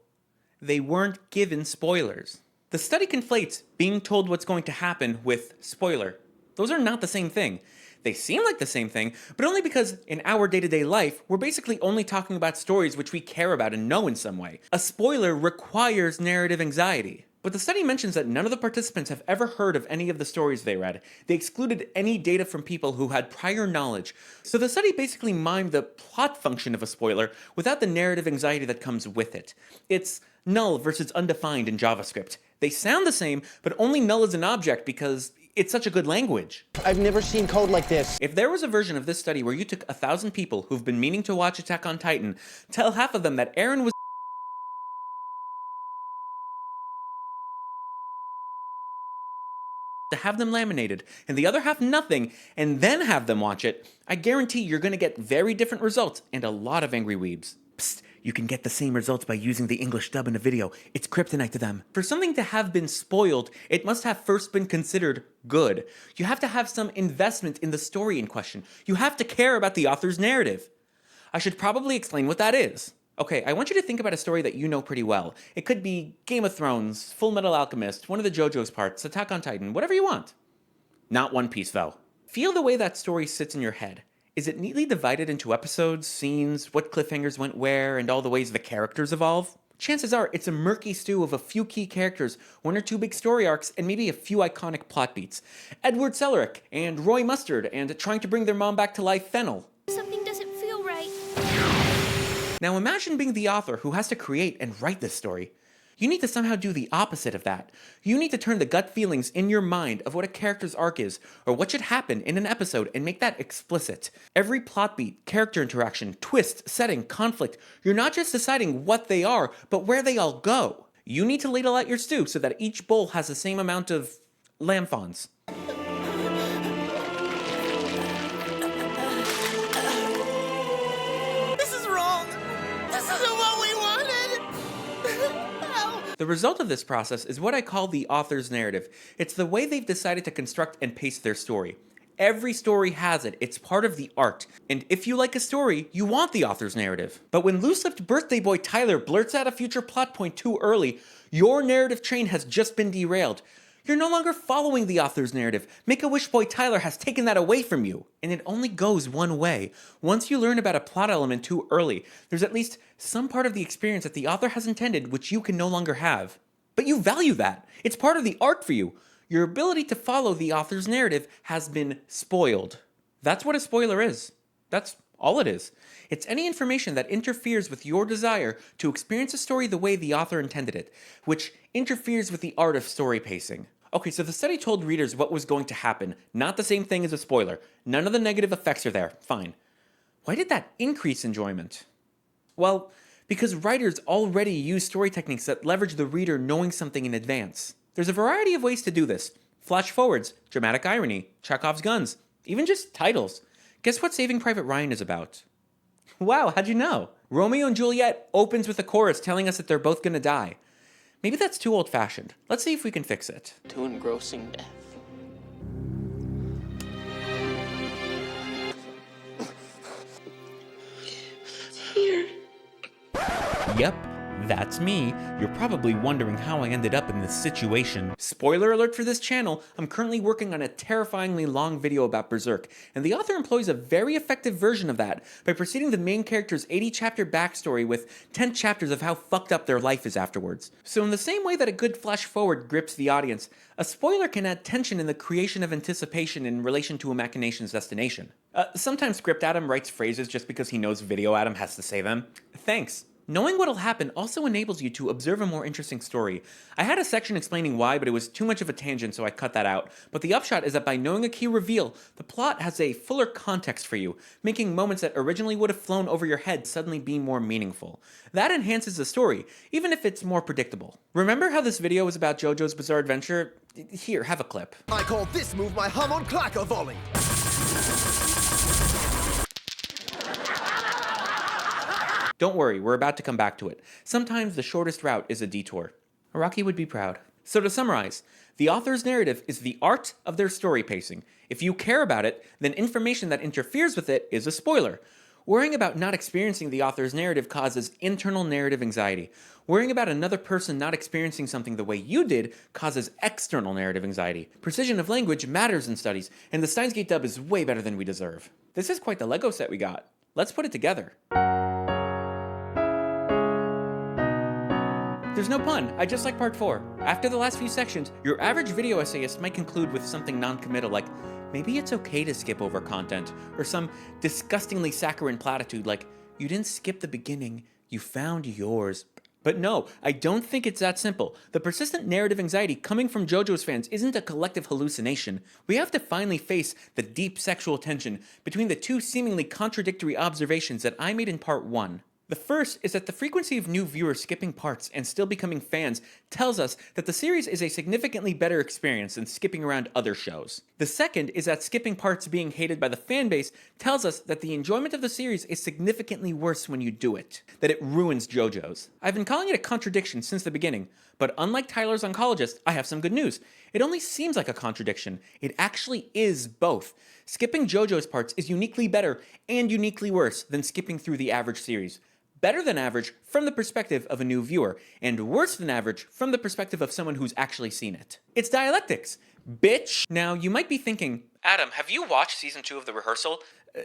S1: They weren't given spoilers. The study conflates being told what's going to happen with spoiler. Those are not the same thing. They seem like the same thing, but only because in our day-to-day life, we're basically only talking about stories which we care about and know in some way. A spoiler requires narrative anxiety. But the study mentions that none of the participants have ever heard of any of the stories they read. They excluded any data from people who had prior knowledge. So the study basically mimed the plot function of a spoiler without the narrative anxiety that comes with it. It's null versus undefined in JavaScript. They sound the same, but only null is an object because it's such a good language.
S3: I've never seen code like this.
S1: If there was a version of this study where you took 1,000 people who've been meaning to watch Attack on Titan, tell half of them that Eren was to have them laminated, and the other half nothing, and then have them watch it, I guarantee you're gonna get very different results and a lot of angry weebs. Psst, you can get the same results by using the English dub in a video. It's kryptonite to them. For something to have been spoiled, it must have first been considered good. You have to have some investment in the story in question. You have to care about the author's narrative. I should probably explain what that is. Okay, I want you to think about a story that you know pretty well. It could be Game of Thrones, Full Metal Alchemist, one of the JoJo's parts, Attack on Titan, whatever you want. Not One Piece, though. Feel the way that story sits in your head. Is it neatly divided into episodes, scenes, what cliffhangers went where, and all the ways the characters evolve? Chances are it's a murky stew of a few key characters, one or two big story arcs, and maybe a few iconic plot beats. Edward Sellerick and Roy Mustard and trying to bring their mom back to life, Fennel.
S14: Something doesn't feel right.
S1: Now imagine being the author who has to create and write this story. You need to somehow do the opposite of that. You need to turn the gut feelings in your mind of what a character's arc is, or what should happen in an episode, and make that explicit. Every plot beat, character interaction, twist, setting, conflict, you're not just deciding what they are, but where they all go. You need to ladle out your stew so that each bowl has the same amount of lamb fawns.
S6: This is wrong. This isn't what we wanted.
S1: The result of this process is what I call the author's narrative. It's the way they've decided to construct and pace their story. Every story has it. It's part of the art. And if you like a story, you want the author's narrative. But when loose-lipped birthday boy Tyler blurts out a future plot point too early, your narrative train has just been derailed. You're no longer following the author's narrative. Make-A-Wish boy Tyler has taken that away from you. And it only goes one way. Once you learn about a plot element too early, there's at least some part of the experience that the author has intended which you can no longer have. But you value that. It's part of the art for you. Your ability to follow the author's narrative has been spoiled. That's what a spoiler is. That's all it is. It's any information that interferes with your desire to experience a story the way the author intended it, which interferes with the art of story pacing. Okay, so the study told readers what was going to happen, not the same thing as a spoiler. None of the negative effects are there, fine. Why did that increase enjoyment? Well, because writers already use story techniques that leverage the reader knowing something in advance. There's a variety of ways to do this. Flash forwards, dramatic irony, Chekhov's guns, even just titles. Guess what Saving Private Ryan is about? Wow, how'd you know? Romeo and Juliet opens with a chorus telling us that they're both gonna die. Maybe that's too old-fashioned. Let's see if we can fix it.
S18: To engrossing death.
S14: Here.
S1: Yep, that's me. You're probably wondering how I ended up in this situation. Spoiler alert for this channel, I'm currently working on a terrifyingly long video about Berserk, and the author employs a very effective version of that by preceding the main character's 80-chapter backstory with 10 chapters of how fucked up their life is afterwards. So in the same way that a good flash forward grips the audience, a spoiler can add tension in the creation of anticipation in relation to a machination's destination. Sometimes Script Adam writes phrases just because he knows Video Adam has to say them. Thanks. Knowing what'll happen also enables you to observe a more interesting story. I had a section explaining why, but it was too much of a tangent, so I cut that out. But the upshot is that by knowing a key reveal, the plot has a fuller context for you, making moments that originally would have flown over your head suddenly be more meaningful. That enhances the story, even if it's more predictable. Remember how this video was about Jojo's Bizarre Adventure? Here, have a clip.
S3: I call this move my hum on clacker volley.
S1: Don't worry, we're about to come back to it. Sometimes the shortest route is a detour. Araki would be proud. So to summarize, the author's narrative is the art of their story pacing. If you care about it, then information that interferes with it is a spoiler. Worrying about not experiencing the author's narrative causes internal narrative anxiety. Worrying about another person not experiencing something the way you did causes external narrative anxiety. Precision of language matters in studies, and the Steins Gate dub is way better than we deserve. This is quite the Lego set we got. Let's put it together. There's no pun, I just like part 4. After the last few sections, your average video essayist might conclude with something non-committal like, maybe it's okay to skip over content, or some disgustingly saccharine platitude like, you didn't skip the beginning, you found yours. But no, I don't think it's that simple. The persistent narrative anxiety coming from JoJo's fans isn't a collective hallucination. We have to finally face the deep sexual tension between the two seemingly contradictory observations that I made in part 1. The first is that the frequency of new viewers skipping parts and still becoming fans tells us that the series is a significantly better experience than skipping around other shows. The second is that skipping parts being hated by the fanbase tells us that the enjoyment of the series is significantly worse when you do it, that it ruins JoJo's. I've been calling it a contradiction since the beginning, but unlike Tyler's oncologist, I have some good news. It only seems like a contradiction. It actually is both. Skipping JoJo's parts is uniquely better and uniquely worse than skipping through the average series. Better than average from the perspective of a new viewer, and worse than average from the perspective of someone who's actually seen it. It's dialectics, bitch! Now, you might be thinking, Adam, have you watched season 2 of The Rehearsal?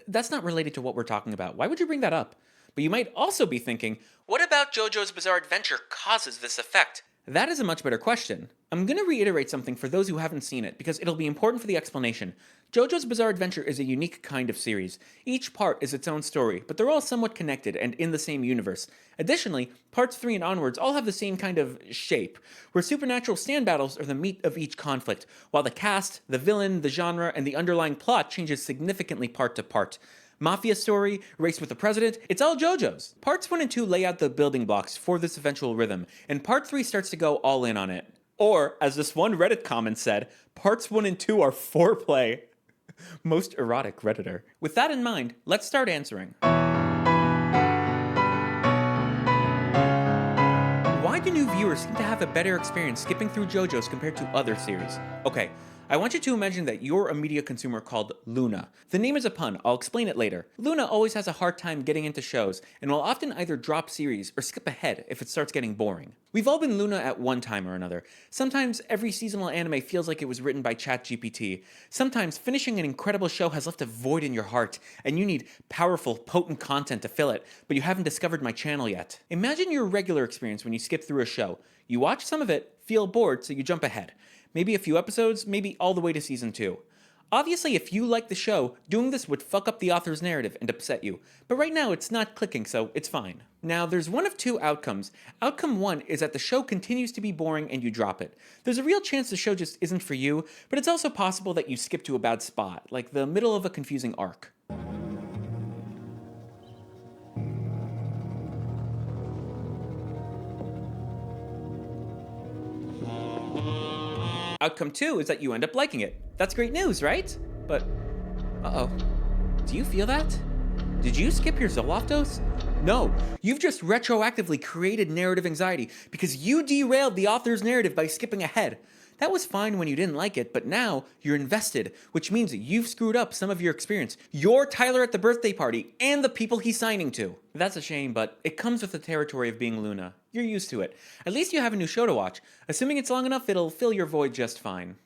S1: That's not related to what we're talking about. Why would you bring that up? But you might also be thinking, What about JoJo's Bizarre Adventure causes this effect? That is a much better question. I'm going to reiterate something for those who haven't seen it, because it'll be important for the explanation. JoJo's Bizarre Adventure is a unique kind of series. Each part is its own story, but they're all somewhat connected and in the same universe. Additionally, parts 3 and onwards all have the same kind of shape, where supernatural stand battles are the meat of each conflict, while the cast, the villain, the genre, and the underlying plot changes significantly part to part. Mafia story, race with the president, it's all JoJo's. Parts 1 and 2 lay out the building blocks for this eventual rhythm, and part 3 starts to go all in on it. Or, as this one Reddit comment said, parts 1 and 2 are foreplay. Most erotic Redditor. With that in mind, let's start answering. Why do new viewers seem to have a better experience skipping through JoJo's compared to other series? Okay, I want you to imagine that you're a media consumer called Luna. The name is a pun, I'll explain it later. Luna always has a hard time getting into shows, and will often either drop series or skip ahead if it starts getting boring. We've all been Luna at one time or another. Sometimes every seasonal anime feels like it was written by ChatGPT. Sometimes finishing an incredible show has left a void in your heart, and you need powerful, potent content to fill it, but you haven't discovered my channel yet. Imagine your regular experience when you skip through a show. You watch some of it, feel bored, so you jump ahead. Maybe a few episodes, maybe all the way to season 2. Obviously, if you like the show, doing this would fuck up the author's narrative and upset you, but right now it's not clicking, so it's fine. Now, there's one of two outcomes. Outcome 1 is that the show continues to be boring and you drop it. There's a real chance the show just isn't for you, but it's also possible that you skip to a bad spot, like the middle of a confusing arc. Outcome 2 is that you end up liking it. That's great news, right? But, uh-oh. Do you feel that? Did you skip your Zoloft dose? No, you've just retroactively created narrative anxiety because you derailed the author's narrative by skipping ahead. That was fine when you didn't like it, but now you're invested, which means that you've screwed up some of your experience. You're Tyler at the birthday party and the people he's signing to. That's a shame, but it comes with the territory of being Luna. You're used to it. At least you have a new show to watch. Assuming it's long enough, it'll fill your void just fine.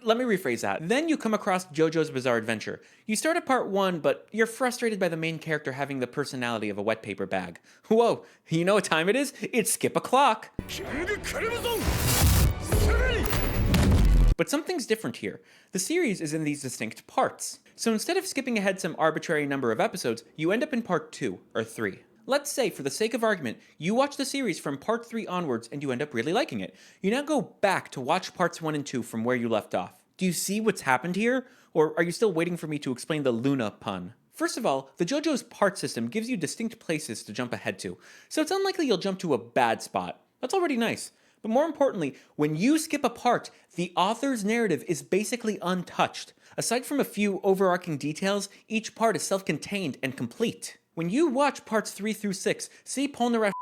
S1: Let me rephrase that. Then you come across JoJo's Bizarre Adventure. You start at part 1, but you're frustrated by the main character having the personality of a wet paper bag. Whoa, you know what time it is? It's skip o'clock. But something's different here. The series is in these distinct parts. So instead of skipping ahead some arbitrary number of episodes, you end up in part 2 or 3. Let's say, for the sake of argument, you watch the series from part 3 onwards and you end up really liking it. You now go back to watch parts 1 and 2 from where you left off. Do you see what's happened here? Or are you still waiting for me to explain the Luna pun? First of all, the JoJo's part system gives you distinct places to jump ahead to, so it's unlikely you'll jump to a bad spot. That's already nice. But more importantly, when you skip a part, the author's narrative is basically untouched. Aside from a few overarching details, each part is self-contained and complete. When you watch parts 3 through 6, see Polnareff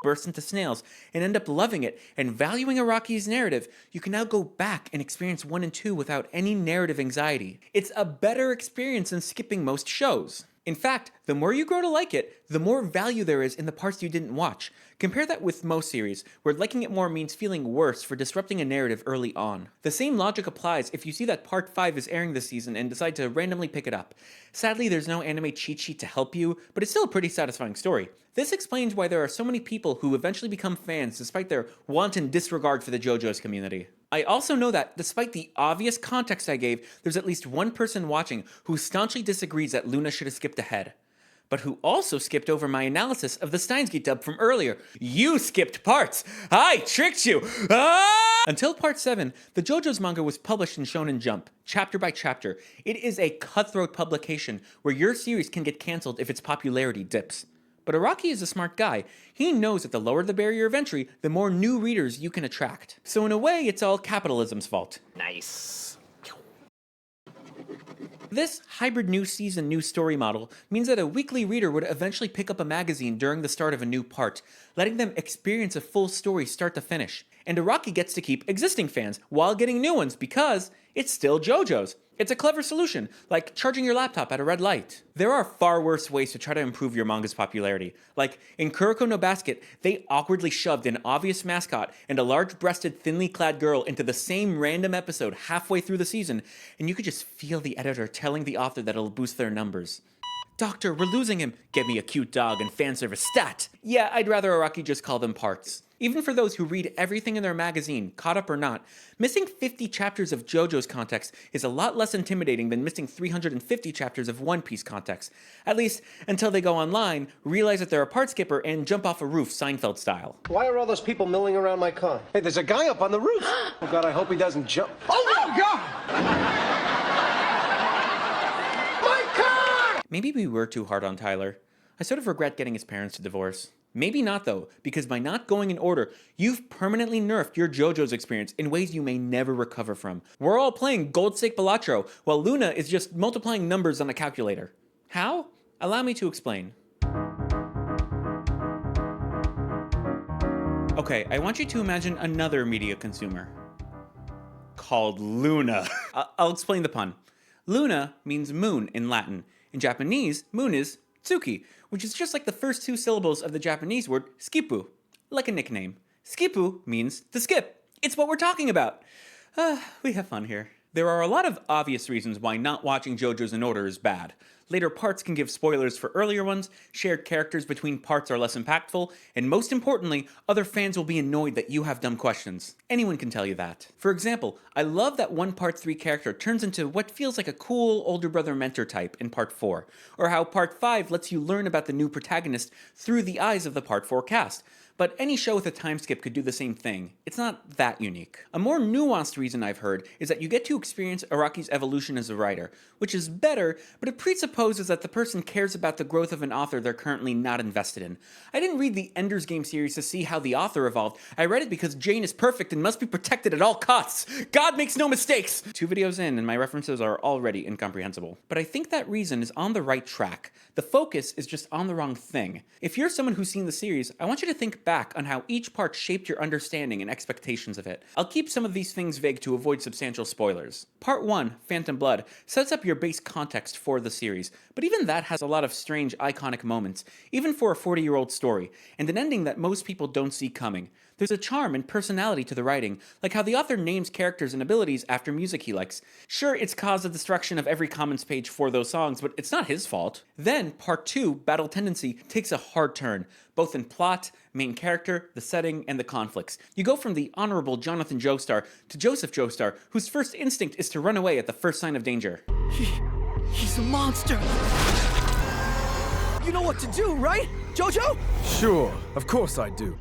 S1: burst into snails and end up loving it and valuing Araki's narrative, you can now go back and experience 1 and 2 without any narrative anxiety. It's a better experience than skipping most shows. In fact, the more you grow to like it, the more value there is in the parts you didn't watch. Compare that with most series, where liking it more means feeling worse for disrupting a narrative early on. The same logic applies if you see that part 5 is airing this season and decide to randomly pick it up. Sadly, there's no anime cheat sheet to help you, but it's still a pretty satisfying story. This explains why there are so many people who eventually become fans despite their wanton disregard for the JoJo's community. I also know that, despite the obvious context I gave, there's at least one person watching who staunchly disagrees that Luna should have skipped ahead. But who also skipped over my analysis of the Steins dub from earlier. You skipped parts! I tricked you! Ah! Until part 7, the JoJo's manga was published in Shonen Jump, chapter by chapter. It is a cutthroat publication where your series can get cancelled if its popularity dips. But Araki is a smart guy. He knows that the lower the barrier of entry, the more new readers you can attract. So in a way, it's all capitalism's fault.
S3: Nice.
S1: This hybrid new season, new story model means that a weekly reader would eventually pick up a magazine during the start of a new part, letting them experience a full story start to finish. And Araki gets to keep existing fans while getting new ones because it's still JoJo's. It's a clever solution, like charging your laptop at a red light. There are far worse ways to try to improve your manga's popularity. Like, in Kuroko no Basket, they awkwardly shoved an obvious mascot and a large-breasted, thinly clad girl into the same random episode halfway through the season, and you could just feel the editor telling the author that it'll boost their numbers. Doctor, we're losing him. Get me a cute dog and fan service stat. Yeah, I'd rather Araki just call them parts. Even for those who read everything in their magazine, caught up or not, missing 50 chapters of JoJo's context is a lot less intimidating than missing 350 chapters of One Piece context. At least, until they go online, realize that they're a part skipper, and jump off a roof Seinfeld style.
S3: Why are all those people milling around my car? Hey, there's a guy up on the roof. Oh, God, I hope he doesn't jump. Oh, God!
S1: Maybe we were too hard on Tyler. I sort of regret getting his parents to divorce. Maybe not though, because by not going in order, you've permanently nerfed your JoJo's experience in ways you may never recover from. We're all playing Gold Stake Balatro, while Luna is just multiplying numbers on a calculator. How? Allow me to explain. Okay, I want you to imagine another media consumer. Called Luna. I'll explain the pun. Luna means moon in Latin. In Japanese, moon is tsuki, which is just like the first two syllables of the Japanese word skipu, like a nickname. Skipu means to skip. It's what we're talking about. We have fun here. There are a lot of obvious reasons why not watching JoJo's in order is bad. Later parts can give spoilers for earlier ones, shared characters between parts are less impactful, and most importantly, other fans will be annoyed that you have dumb questions. Anyone can tell you that. For example, I love that one Part 3 character turns into what feels like a cool older brother mentor type in Part 4, or how Part 5 lets you learn about the new protagonist through the eyes of the Part 4 cast. But any show with a time skip could do the same thing. It's not that unique. A more nuanced reason I've heard is that you get to experience Araki's evolution as a writer, which is better, but it presupposes that the person cares about the growth of an author they're currently not invested in. I didn't read the Ender's Game series to see how the author evolved. I read it because Jane is perfect and must be protected at all costs. God makes no mistakes! 2 videos in and my references are already incomprehensible. But I think that reason is on the right track. The focus is just on the wrong thing. If you're someone who's seen the series, I want you to think back on how each part shaped your understanding and expectations of it. I'll keep some of these things vague to avoid substantial spoilers. Part 1, Phantom Blood, sets up your base context for the series, but even that has a lot of strange, iconic moments, even for a 40-year-old story, and an ending that most people don't see coming. There's a charm and personality to the writing, like how the author names characters and abilities after music he likes. Sure, it's caused the destruction of every comments page for those songs, but it's not his fault. Then, Part 2, Battle Tendency, takes a hard turn, both in plot, main character, the setting, and the conflicts. You go from the honorable Jonathan Joestar to Joseph Joestar, whose first instinct is to run away at the first sign of danger.
S3: He's a monster. You know what to do, right, Jojo?
S6: Sure, of course I do.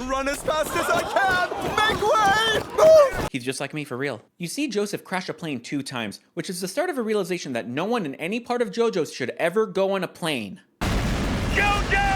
S6: Run as fast as I can! Make way! Move!
S1: He's just like me for real. You see Joseph crash a plane 2 times, which is the start of a realization that no one in any part of JoJo's should ever go on a plane.
S6: Jojo!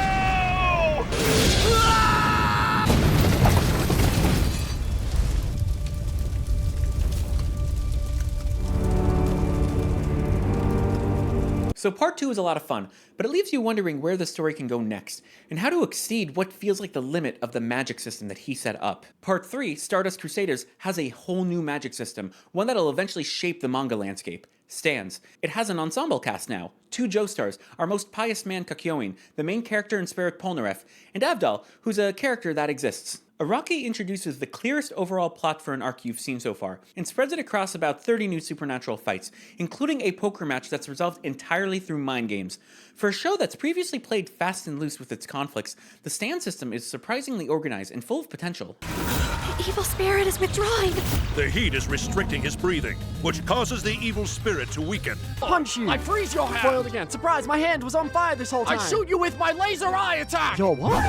S1: So part 2 is a lot of fun, but it leaves you wondering where the story can go next, and how to exceed what feels like the limit of the magic system that he set up. Part 3, Stardust Crusaders, has a whole new magic system, one that'll eventually shape the manga landscape. Steins. It has an ensemble cast now. 2 Joestars, our most pious man Kakyoin, the main character in Spirit Polnareff, and Avdol, who's a character that exists. Araki introduces the clearest overall plot for an arc you've seen so far, and spreads it across about 30 new supernatural fights, including a poker match that's resolved entirely through mind games. For a show that's previously played fast and loose with its conflicts, the stand system is surprisingly organized and full of potential.
S16: The evil spirit is withdrawing.
S6: The heat is restricting his breathing, which causes the evil spirit to weaken.
S3: Punch you!
S6: I freeze your hand!
S3: Foiled again. Surprise, my hand was on fire this whole time.
S6: I shoot you with my laser eye attack!
S3: Yo, what?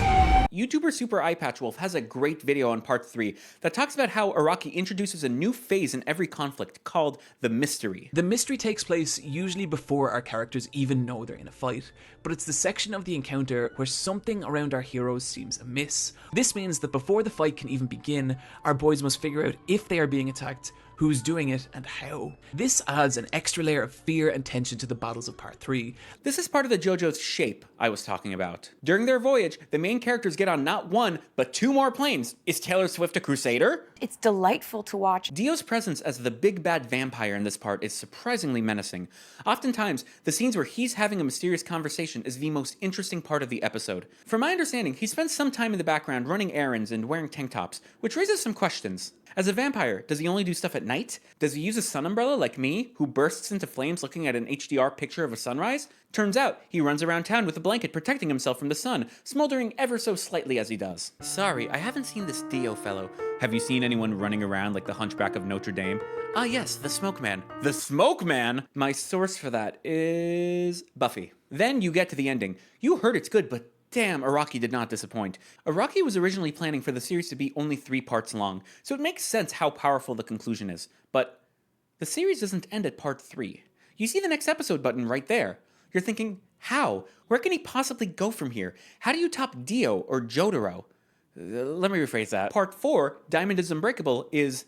S1: YouTuber Super Eyepatchwolf has a great video on part 3 that talks about how Araki introduces a new phase in every conflict called the mystery.
S18: The mystery takes place usually before our characters even know they're in a fight, but it's the section of the encounter where something around our heroes seems amiss. This means that before the fight can even begin, our boys must figure out if they are being attacked, who's doing it, and how. This adds an extra layer of fear and tension to the battles of Part 3.
S1: This is part of the JoJo's shape I was talking about. During their voyage, the main characters get on not one, but 2 more planes. Is Taylor Swift a Crusader?
S9: It's delightful to watch.
S1: Dio's presence as the big bad vampire in this part is surprisingly menacing. Oftentimes, the scenes where he's having a mysterious conversation is the most interesting part of the episode. From my understanding, he spends some time in the background running errands and wearing tank tops, which raises some questions. As a vampire, does he only do stuff at night? Does he use a sun umbrella like me, who bursts into flames looking at an HDR picture of a sunrise? Turns out, he runs around town with a blanket protecting himself from the sun, smoldering ever so slightly as he does. Sorry, I haven't seen this Dio fellow. Have you seen anyone running around like the Hunchback of Notre Dame? Ah yes, the Smoke Man. The Smoke Man? My source for that is Buffy. Then you get to the ending. You heard it's good, but damn, Araki did not disappoint. Araki was originally planning for the series to be only 3 parts long, so it makes sense how powerful the conclusion is. But the series doesn't end at part 3. You see the next episode button right there. You're thinking, how? Where can he possibly go from here? How do you top Dio or Jotaro? Let me rephrase that. Part 4, Diamond is Unbreakable, is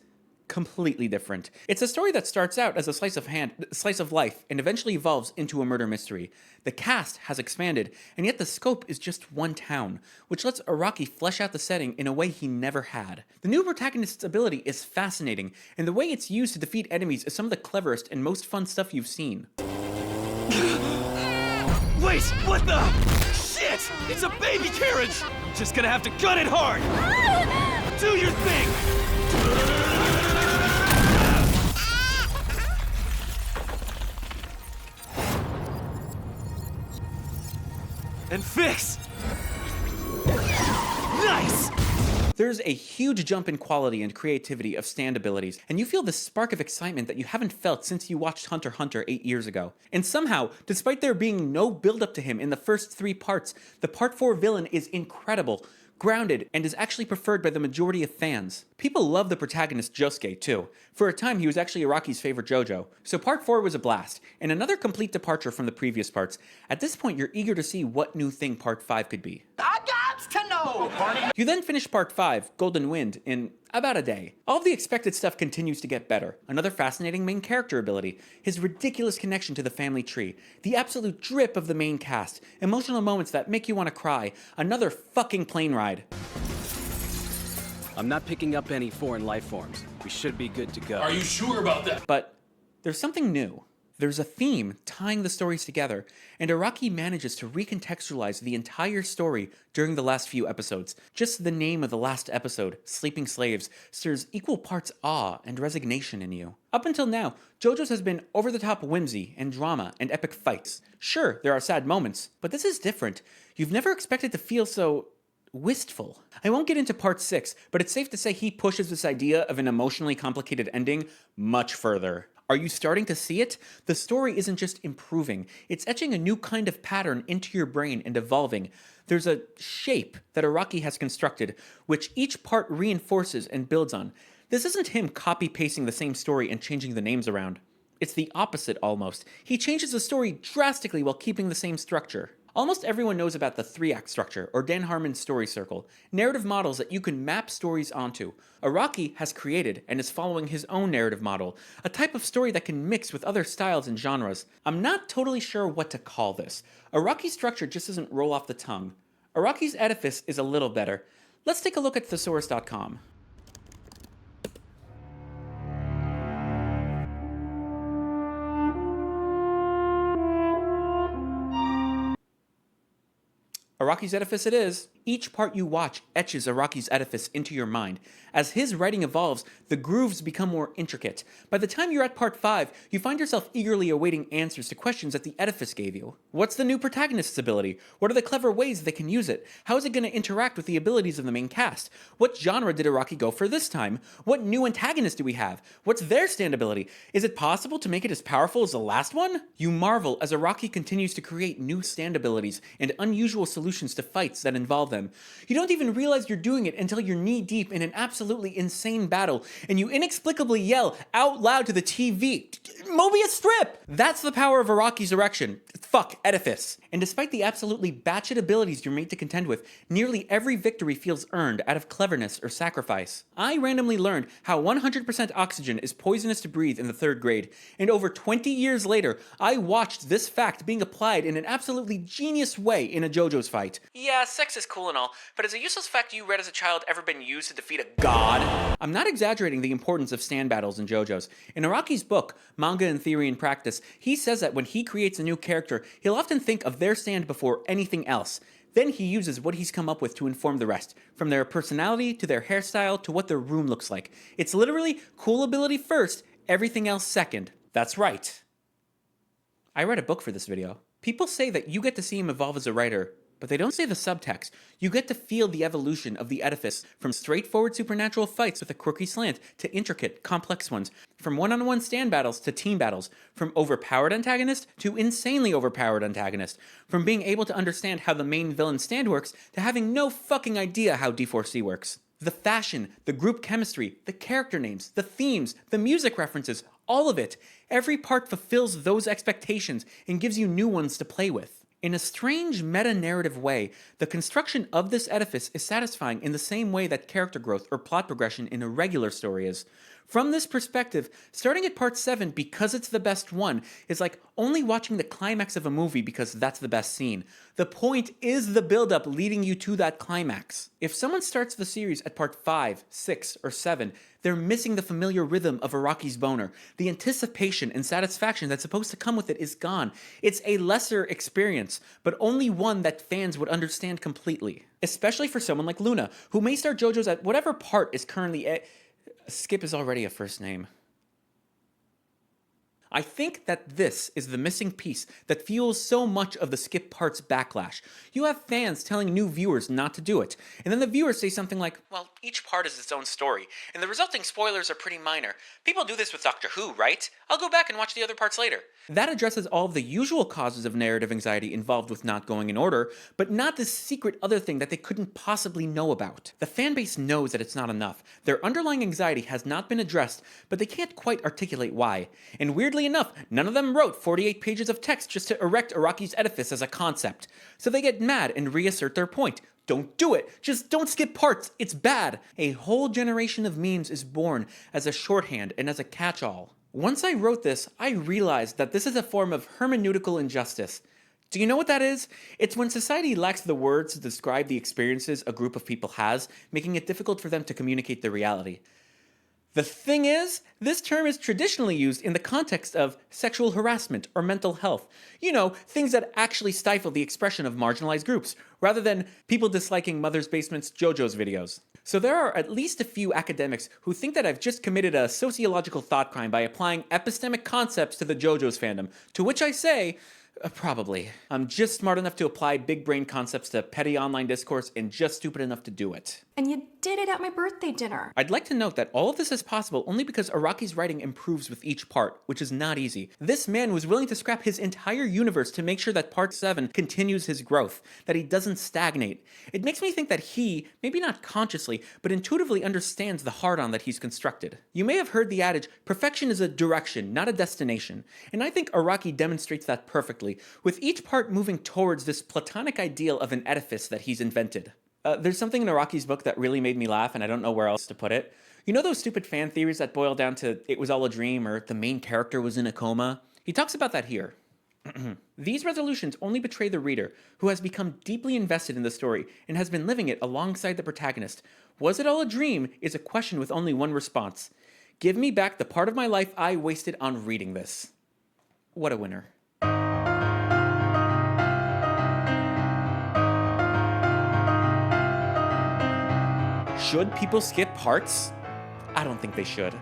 S1: completely different. It's a story that starts out as a slice of life and eventually evolves into a murder mystery. The cast has expanded, and yet the scope is just one town, which lets Araki flesh out the setting in a way he never had. The new protagonist's ability is fascinating, and the way it's used to defeat enemies is some of the cleverest and most fun stuff you've seen.
S6: Wait, what the? Shit! It's a baby carriage! I'm just gonna have to gun it hard! Do your thing! And fix! Nice!
S1: There's a huge jump in quality and creativity of stand abilities, and you feel the spark of excitement that you haven't felt since you watched Hunter x Hunter 8 years ago. And somehow, despite there being no build-up to him in the first 3 parts, the Part 4 villain is incredible, grounded, and is actually preferred by the majority of fans. People love the protagonist Josuke, too. For a time, he was actually Araki's favorite Jojo. So Part 4 was a blast, and another complete departure from the previous parts. At this point, you're eager to see what new thing Part 5 could be.
S6: I got to know!
S1: You then finish Part 5, Golden Wind, in about a day. All of the expected stuff continues to get better. Another fascinating main character ability, his ridiculous connection to the family tree, the absolute drip of the main cast, emotional moments that make you want to cry, another fucking plane ride.
S20: I'm not picking up any foreign life forms. We should be good to go.
S6: Are you sure about that?
S1: But there's something new. There's a theme tying the stories together, and Araki manages to recontextualize the entire story during the last few episodes. Just the name of the last episode, Sleeping Slaves, stirs equal parts awe and resignation in you. Up until now, JoJo's has been over-the-top whimsy and drama and epic fights. Sure, there are sad moments, but this is different. You've never expected to feel so wistful. I won't get into part 6, but it's safe to say he pushes this idea of an emotionally complicated ending much further. Are you starting to see it? The story isn't just improving, it's etching a new kind of pattern into your brain and evolving. There's a shape that Araki has constructed, which each part reinforces and builds on. This isn't him copy-pasting the same story and changing the names around. It's the opposite almost. He changes the story drastically while keeping the same structure. Almost everyone knows about the 3-act structure, or Dan Harmon's story circle, narrative models that you can map stories onto. Araki has created and is following his own narrative model, a type of story that can mix with other styles and genres. I'm not totally sure what to call this. Araki's structure just doesn't roll off the tongue. Araki's edifice is a little better. Let's take a look at thesaurus.com. Araki's edifice it is. Each part you watch etches Araki's edifice into your mind. As his writing evolves, the grooves become more intricate. By the time you're at part 5, you find yourself eagerly awaiting answers to questions that the edifice gave you. What's the new protagonist's ability? What are the clever ways they can use it? How is it going to interact with the abilities of the main cast? What genre did Araki go for this time? What new antagonist do we have? What's their stand ability? Is it possible to make it as powerful as the last one? You marvel as Araki continues to create new stand abilities and unusual solutions to fights that involve them. them. You don't even realize you're doing it until you're knee-deep in an absolutely insane battle, and you inexplicably yell out loud to the TV, "Mobius Strip!" That's the power of Araki's erection. Fuck, edifice. And despite the absolutely batshit abilities you're made to contend with, nearly every victory feels earned out of cleverness or sacrifice. I randomly learned how 100% oxygen is poisonous to breathe in the 3rd grade, and over 20 years later, I watched this fact being applied in an absolutely genius way in a JoJo's fight. Yeah, sex is cool and all, but has a useless fact you read as a child ever been used to defeat a god? I'm not exaggerating the importance of stand battles in JoJo's. In Araki's book, Manga in Theory and Practice, he says that when he creates a new character, he'll often think of their stand before anything else. Then he uses what he's come up with to inform the rest, from their personality to their hairstyle to what their room looks like. It's literally cool ability first, everything else second. That's right. I read a book for this video. People say that you get to see him evolve as a writer, but they don't say the subtext. You get to feel the evolution of the edifice, from straightforward supernatural fights with a quirky slant to intricate, complex ones, from one-on-one stand battles to team battles, from overpowered antagonist to insanely overpowered antagonist, from being able to understand how the main villain stand works to having no fucking idea how D4C works. The fashion, the group chemistry, the character names, the themes, the music references, all of it. Every part fulfills those expectations and gives you new ones to play with. In a strange meta-narrative way, the construction of this edifice is satisfying in the same way that character growth or plot progression in a regular story is. From this perspective, starting at part 7 because it's the best one is like only watching the climax of a movie because that's the best scene. The point is the build-up leading you to that climax. If someone starts the series at part 5, 6, or 7, they're missing the familiar rhythm of Araki's boner. The anticipation and satisfaction that's supposed to come with it is gone. It's a lesser experience, but only one that fans would understand completely. Especially for someone like Luna, who may start JoJo's at whatever part is currently Skip is already a first name. I think that this is the missing piece that fuels so much of the skip parts backlash. You have fans telling new viewers not to do it, and then the viewers say something like, well, each part is its own story, and the resulting spoilers are pretty minor. People do this with Doctor Who, right? I'll go back and watch the other parts later. That addresses all of the usual causes of narrative anxiety involved with not going in order, but not this secret other thing that they couldn't possibly know about. The fanbase knows that it's not enough. Their underlying anxiety has not been addressed, but they can't quite articulate why. And weirdly enough, none of them wrote 48 pages of text just to erect Araki's edifice as a concept. So they get mad and reassert their point. Don't do it! Just don't skip parts! It's bad! A whole generation of memes is born as a shorthand and as a catch-all. Once I wrote this, I realized that this is a form of hermeneutical injustice. Do you know what that is? It's when society lacks the words to describe the experiences a group of people has, making it difficult for them to communicate their reality. The thing is, this term is traditionally used in the context of sexual harassment or mental health. You know, things that actually stifle the expression of marginalized groups, rather than people disliking Mother's Basement's JoJo's videos. So there are at least a few academics who think that I've just committed a sociological thought crime by applying epistemic concepts to the JoJo's fandom, to which I say, probably. I'm just smart enough to apply big brain concepts to petty online discourse and just stupid enough to do it.
S9: And you did it at my birthday dinner.
S1: I'd like to note that all of this is possible only because Araki's writing improves with each part, which is not easy. This man was willing to scrap his entire universe to make sure that part 7 continues his growth, that he doesn't stagnate. It makes me think that he, maybe not consciously, but intuitively understands the hard-on that he's constructed. You may have heard the adage, perfection is a direction, not a destination, and I think Araki demonstrates that perfectly, with each part moving towards this platonic ideal of an edifice that he's invented. There's something in Araki's book that really made me laugh, and I don't know where else to put it. You know those stupid fan theories that boil down to it was all a dream or the main character was in a coma? He talks about that here. These resolutions only betray the reader, who has become deeply invested in the story and has been living it alongside the protagonist. Was it all a dream is a question with only one response. Give me back the part of my life I wasted on reading this. What a winner. Should people skip parts? I don't think they should.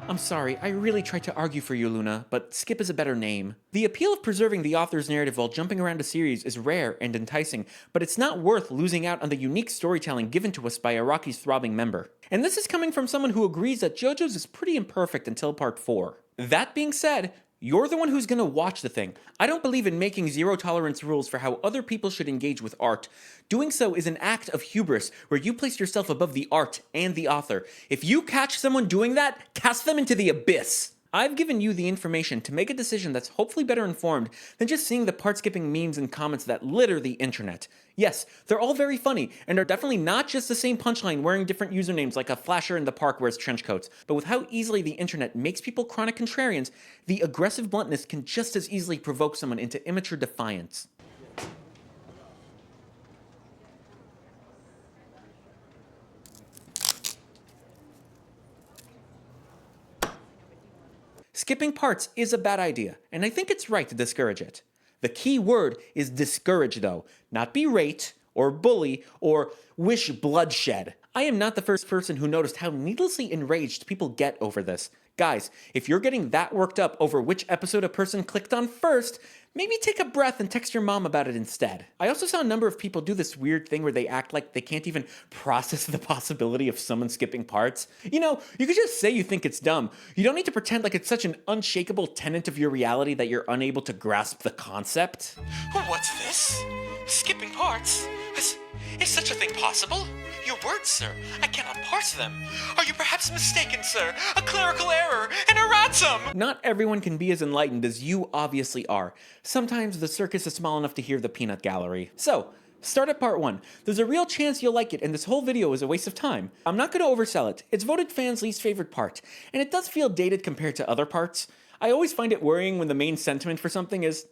S1: I'm sorry, I really tried to argue for you, Luna, but skip is a better name. The appeal of preserving the author's narrative while jumping around a series is rare and enticing, but it's not worth losing out on the unique storytelling given to us by Araki's throbbing member. And this is coming from someone who agrees that JoJo's is pretty imperfect until part 4. That being said, You're the one who's gonna watch the thing. I don't believe in making zero-tolerance rules for how other people should engage with art. Doing so is an act of hubris, where you place yourself above the art and the author. If you catch someone doing that, cast them into the abyss! I've given you the information to make a decision that's hopefully better informed than just seeing the part-skipping memes and comments that litter the internet. Yes, they're all very funny, and are definitely not just the same punchline wearing different usernames like a flasher in the park wears trench coats, but with how easily the internet makes people chronic contrarians, the aggressive bluntness can just as easily provoke someone into immature defiance. Skipping parts is a bad idea, and I think it's right to discourage it. The key word is discourage though, not berate, or bully, or wish bloodshed. I am not the first person who noticed how needlessly enraged people get over this. Guys, if you're getting that worked up over which episode a person clicked on first, maybe take a breath and text your mom about it instead. I also saw a number of people do this weird thing where they act like they can't even process the possibility of someone skipping parts. You know, you could just say you think it's dumb. You don't need to pretend like it's such an unshakable tenet of your reality that you're unable to grasp the concept.
S21: What's this? Skipping parts? Is such a thing possible? Your words, sir. I cannot parse them. Are you perhaps mistaken, sir? A clerical error and a ransom!
S1: Not everyone can be as enlightened as you obviously are. Sometimes the circus is small enough to hear the peanut gallery. So, start at part 1. There's a real chance you'll like it, and this whole video is a waste of time. I'm not going to oversell it. It's voted fans' least favorite part, and it does feel dated compared to other parts. I always find it worrying when the main sentiment for something is,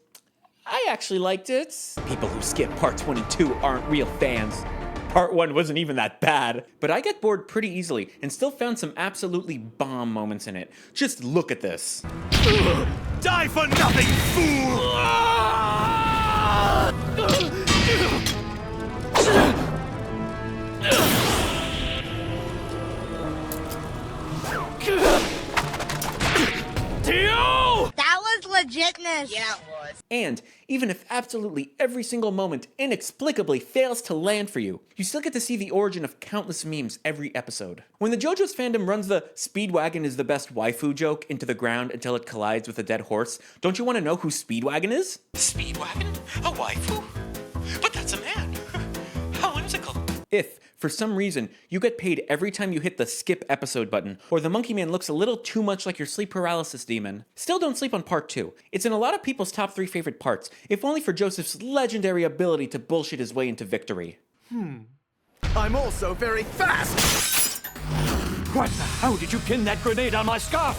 S1: I actually liked it. People who skip parts 1 and 2 aren't real fans. Part 1 wasn't even that bad. But I get bored pretty easily and still found some absolutely bomb moments in it. Just look at this.
S6: Die for nothing, fool!
S11: That was legitness. Yeah, it was.
S1: And even if absolutely every single moment inexplicably fails to land for you, you still get to see the origin of countless memes every episode. When the Jojo's fandom runs the Speedwagon is the best waifu joke into the ground until it collides with a dead horse, don't you want to know who Speedwagon is?
S21: Speedwagon? A waifu? But that's a man. How whimsical.
S1: If, for some reason, you get paid every time you hit the skip episode button, or the monkey man looks a little too much like your sleep paralysis demon, still don't sleep on part 2. It's in a lot of people's top 3 favorite parts, if only for Joseph's legendary ability to bullshit his way into victory.
S6: I'm also very fast!
S12: What the hell did you pin that grenade on my scarf?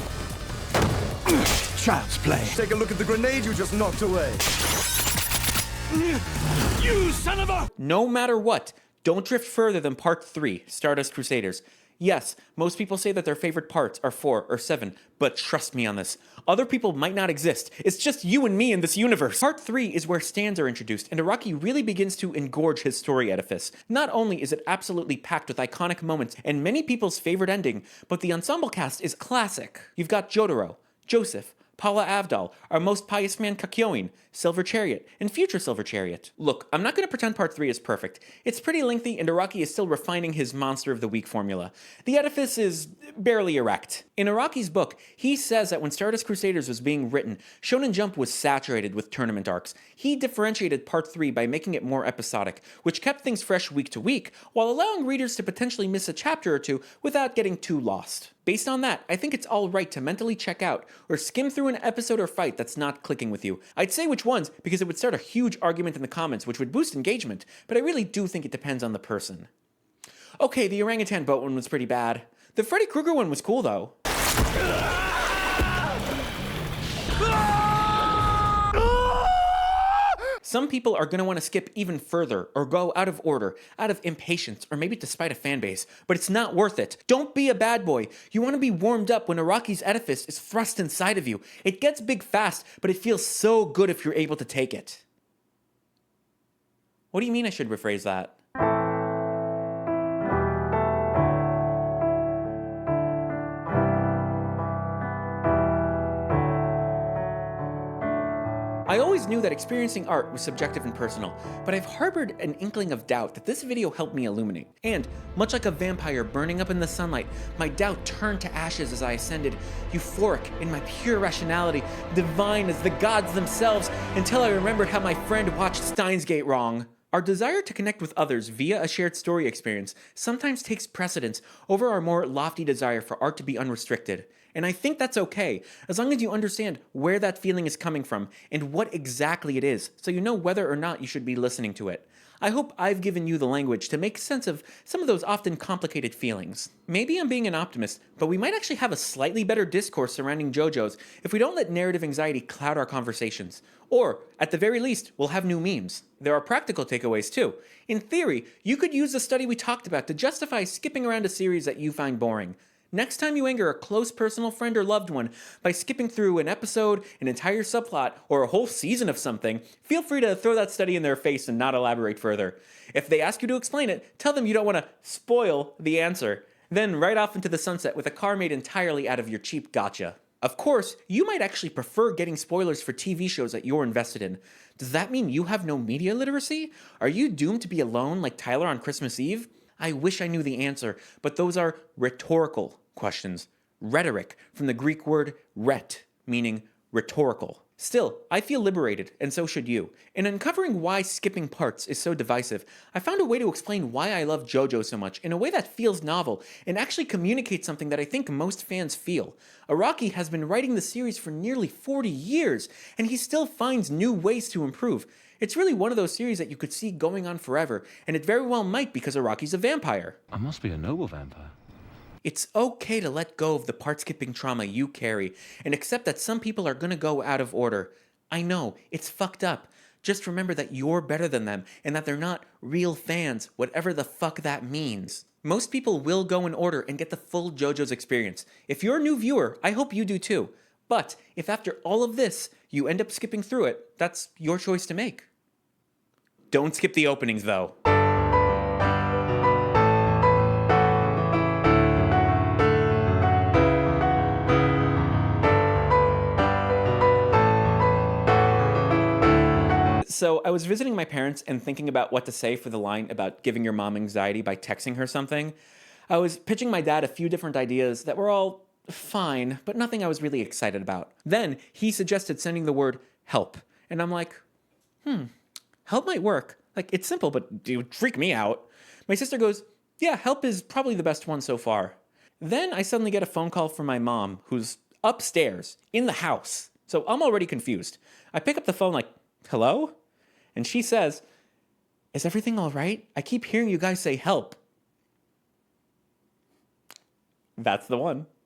S12: Child's play.
S6: Take a look at the grenade you just knocked away.
S12: You son of a...
S1: No matter what, don't drift further than part 3, Stardust Crusaders. Yes, most people say that their favorite parts are 4 or 7, but trust me on this. Other people might not exist. It's just you and me in this universe. Part 3 is where Steins are introduced, and Araki really begins to engorge his story edifice. Not only is it absolutely packed with iconic moments and many people's favorite ending, but the ensemble cast is classic. You've got Jotaro, Joseph, Paula Avdol, our most pious man Kakyoin, Silver Chariot, and future Silver Chariot. Look, I'm not going to pretend part 3 is perfect. It's pretty lengthy, and Araki is still refining his Monster of the Week formula. The edifice is barely erect. In Araki's book, he says that when Stardust Crusaders was being written, Shonen Jump was saturated with tournament arcs. He differentiated part 3 by making it more episodic, which kept things fresh week to week, while allowing readers to potentially miss a chapter or two without getting too lost. Based on that, I think it's all right to mentally check out or skim through an episode or fight that's not clicking with you. I'd say which ones because it would start a huge argument in the comments which would boost engagement, but I really do think it depends on the person. Okay, the orangutan boat one was pretty bad. The Freddy Krueger one was cool though. Some people are going to want to skip even further, or go out of order, out of impatience, or maybe to spite a fanbase, but it's not worth it. Don't be a bad boy. You want to be warmed up when Araki's edifice is thrust inside of you. It gets big fast, but it feels so good if you're able to take it. What do you mean I should rephrase that? I always knew knew that experiencing art was subjective and personal, but I've harbored an inkling of doubt that this video helped me illuminate. And, much like a vampire burning up in the sunlight, my doubt turned to ashes as I ascended, euphoric in my pure rationality, divine as the gods themselves, until I remembered how my friend watched Steins Gate wrong. Our desire to connect with others via a shared story experience sometimes takes precedence over our more lofty desire for art to be unrestricted. And I think that's okay, as long as you understand where that feeling is coming from and what exactly it is, so you know whether or not you should be listening to it. I hope I've given you the language to make sense of some of those often complicated feelings. Maybe I'm being an optimist, but we might actually have a slightly better discourse surrounding JoJo's if we don't let narrative anxiety cloud our conversations. Or, at the very least, we'll have new memes. There are practical takeaways too. In theory, you could use the study we talked about to justify skipping around a series that you find boring. Next time you anger a close personal friend or loved one by skipping through an episode, an entire subplot, or a whole season of something, feel free to throw that study in their face and not elaborate further. If they ask you to explain it, tell them you don't want to spoil the answer. Then ride off into the sunset with a car made entirely out of your cheap gotcha. Of course, you might actually prefer getting spoilers for TV shows that you're invested in. Does that mean you have no media literacy? Are you doomed to be alone like Tyler on Christmas Eve? I wish I knew the answer, but those are rhetorical questions. Rhetoric, from the Greek word rhet, meaning rhetorical. Still, I feel liberated, and so should you. In uncovering why skipping parts is so divisive, I found a way to explain why I love JoJo so much in a way that feels novel and actually communicates something that I think most fans feel. Araki has been writing the series for nearly 40 years, and he still finds new ways to improve. It's really one of those series that you could see going on forever, and it very well might because Araki's a vampire.
S12: I must be a noble vampire.
S1: It's okay to let go of the part-skipping trauma you carry and accept that some people are gonna go out of order. I know, it's fucked up. Just remember that you're better than them and that they're not real fans, whatever the fuck that means. Most people will go in order and get the full JoJo's experience. If you're a new viewer, I hope you do too. But if after all of this, you end up skipping through it, that's your choice to make. Don't skip the openings though. So I was visiting my parents and thinking about what to say for the line about giving your mom anxiety by texting her something. I was pitching my dad a few different ideas that were all fine, but nothing I was really excited about. Then he suggested sending the word help. And I'm like, help might work. Like, it's simple, but it would freak me out. My sister goes, yeah, help is probably the best one so far. Then I suddenly get a phone call from my mom, who's upstairs, in the house. So I'm already confused. I pick up the phone like, hello? And she says, is everything all right? I keep hearing you guys say help. That's the one.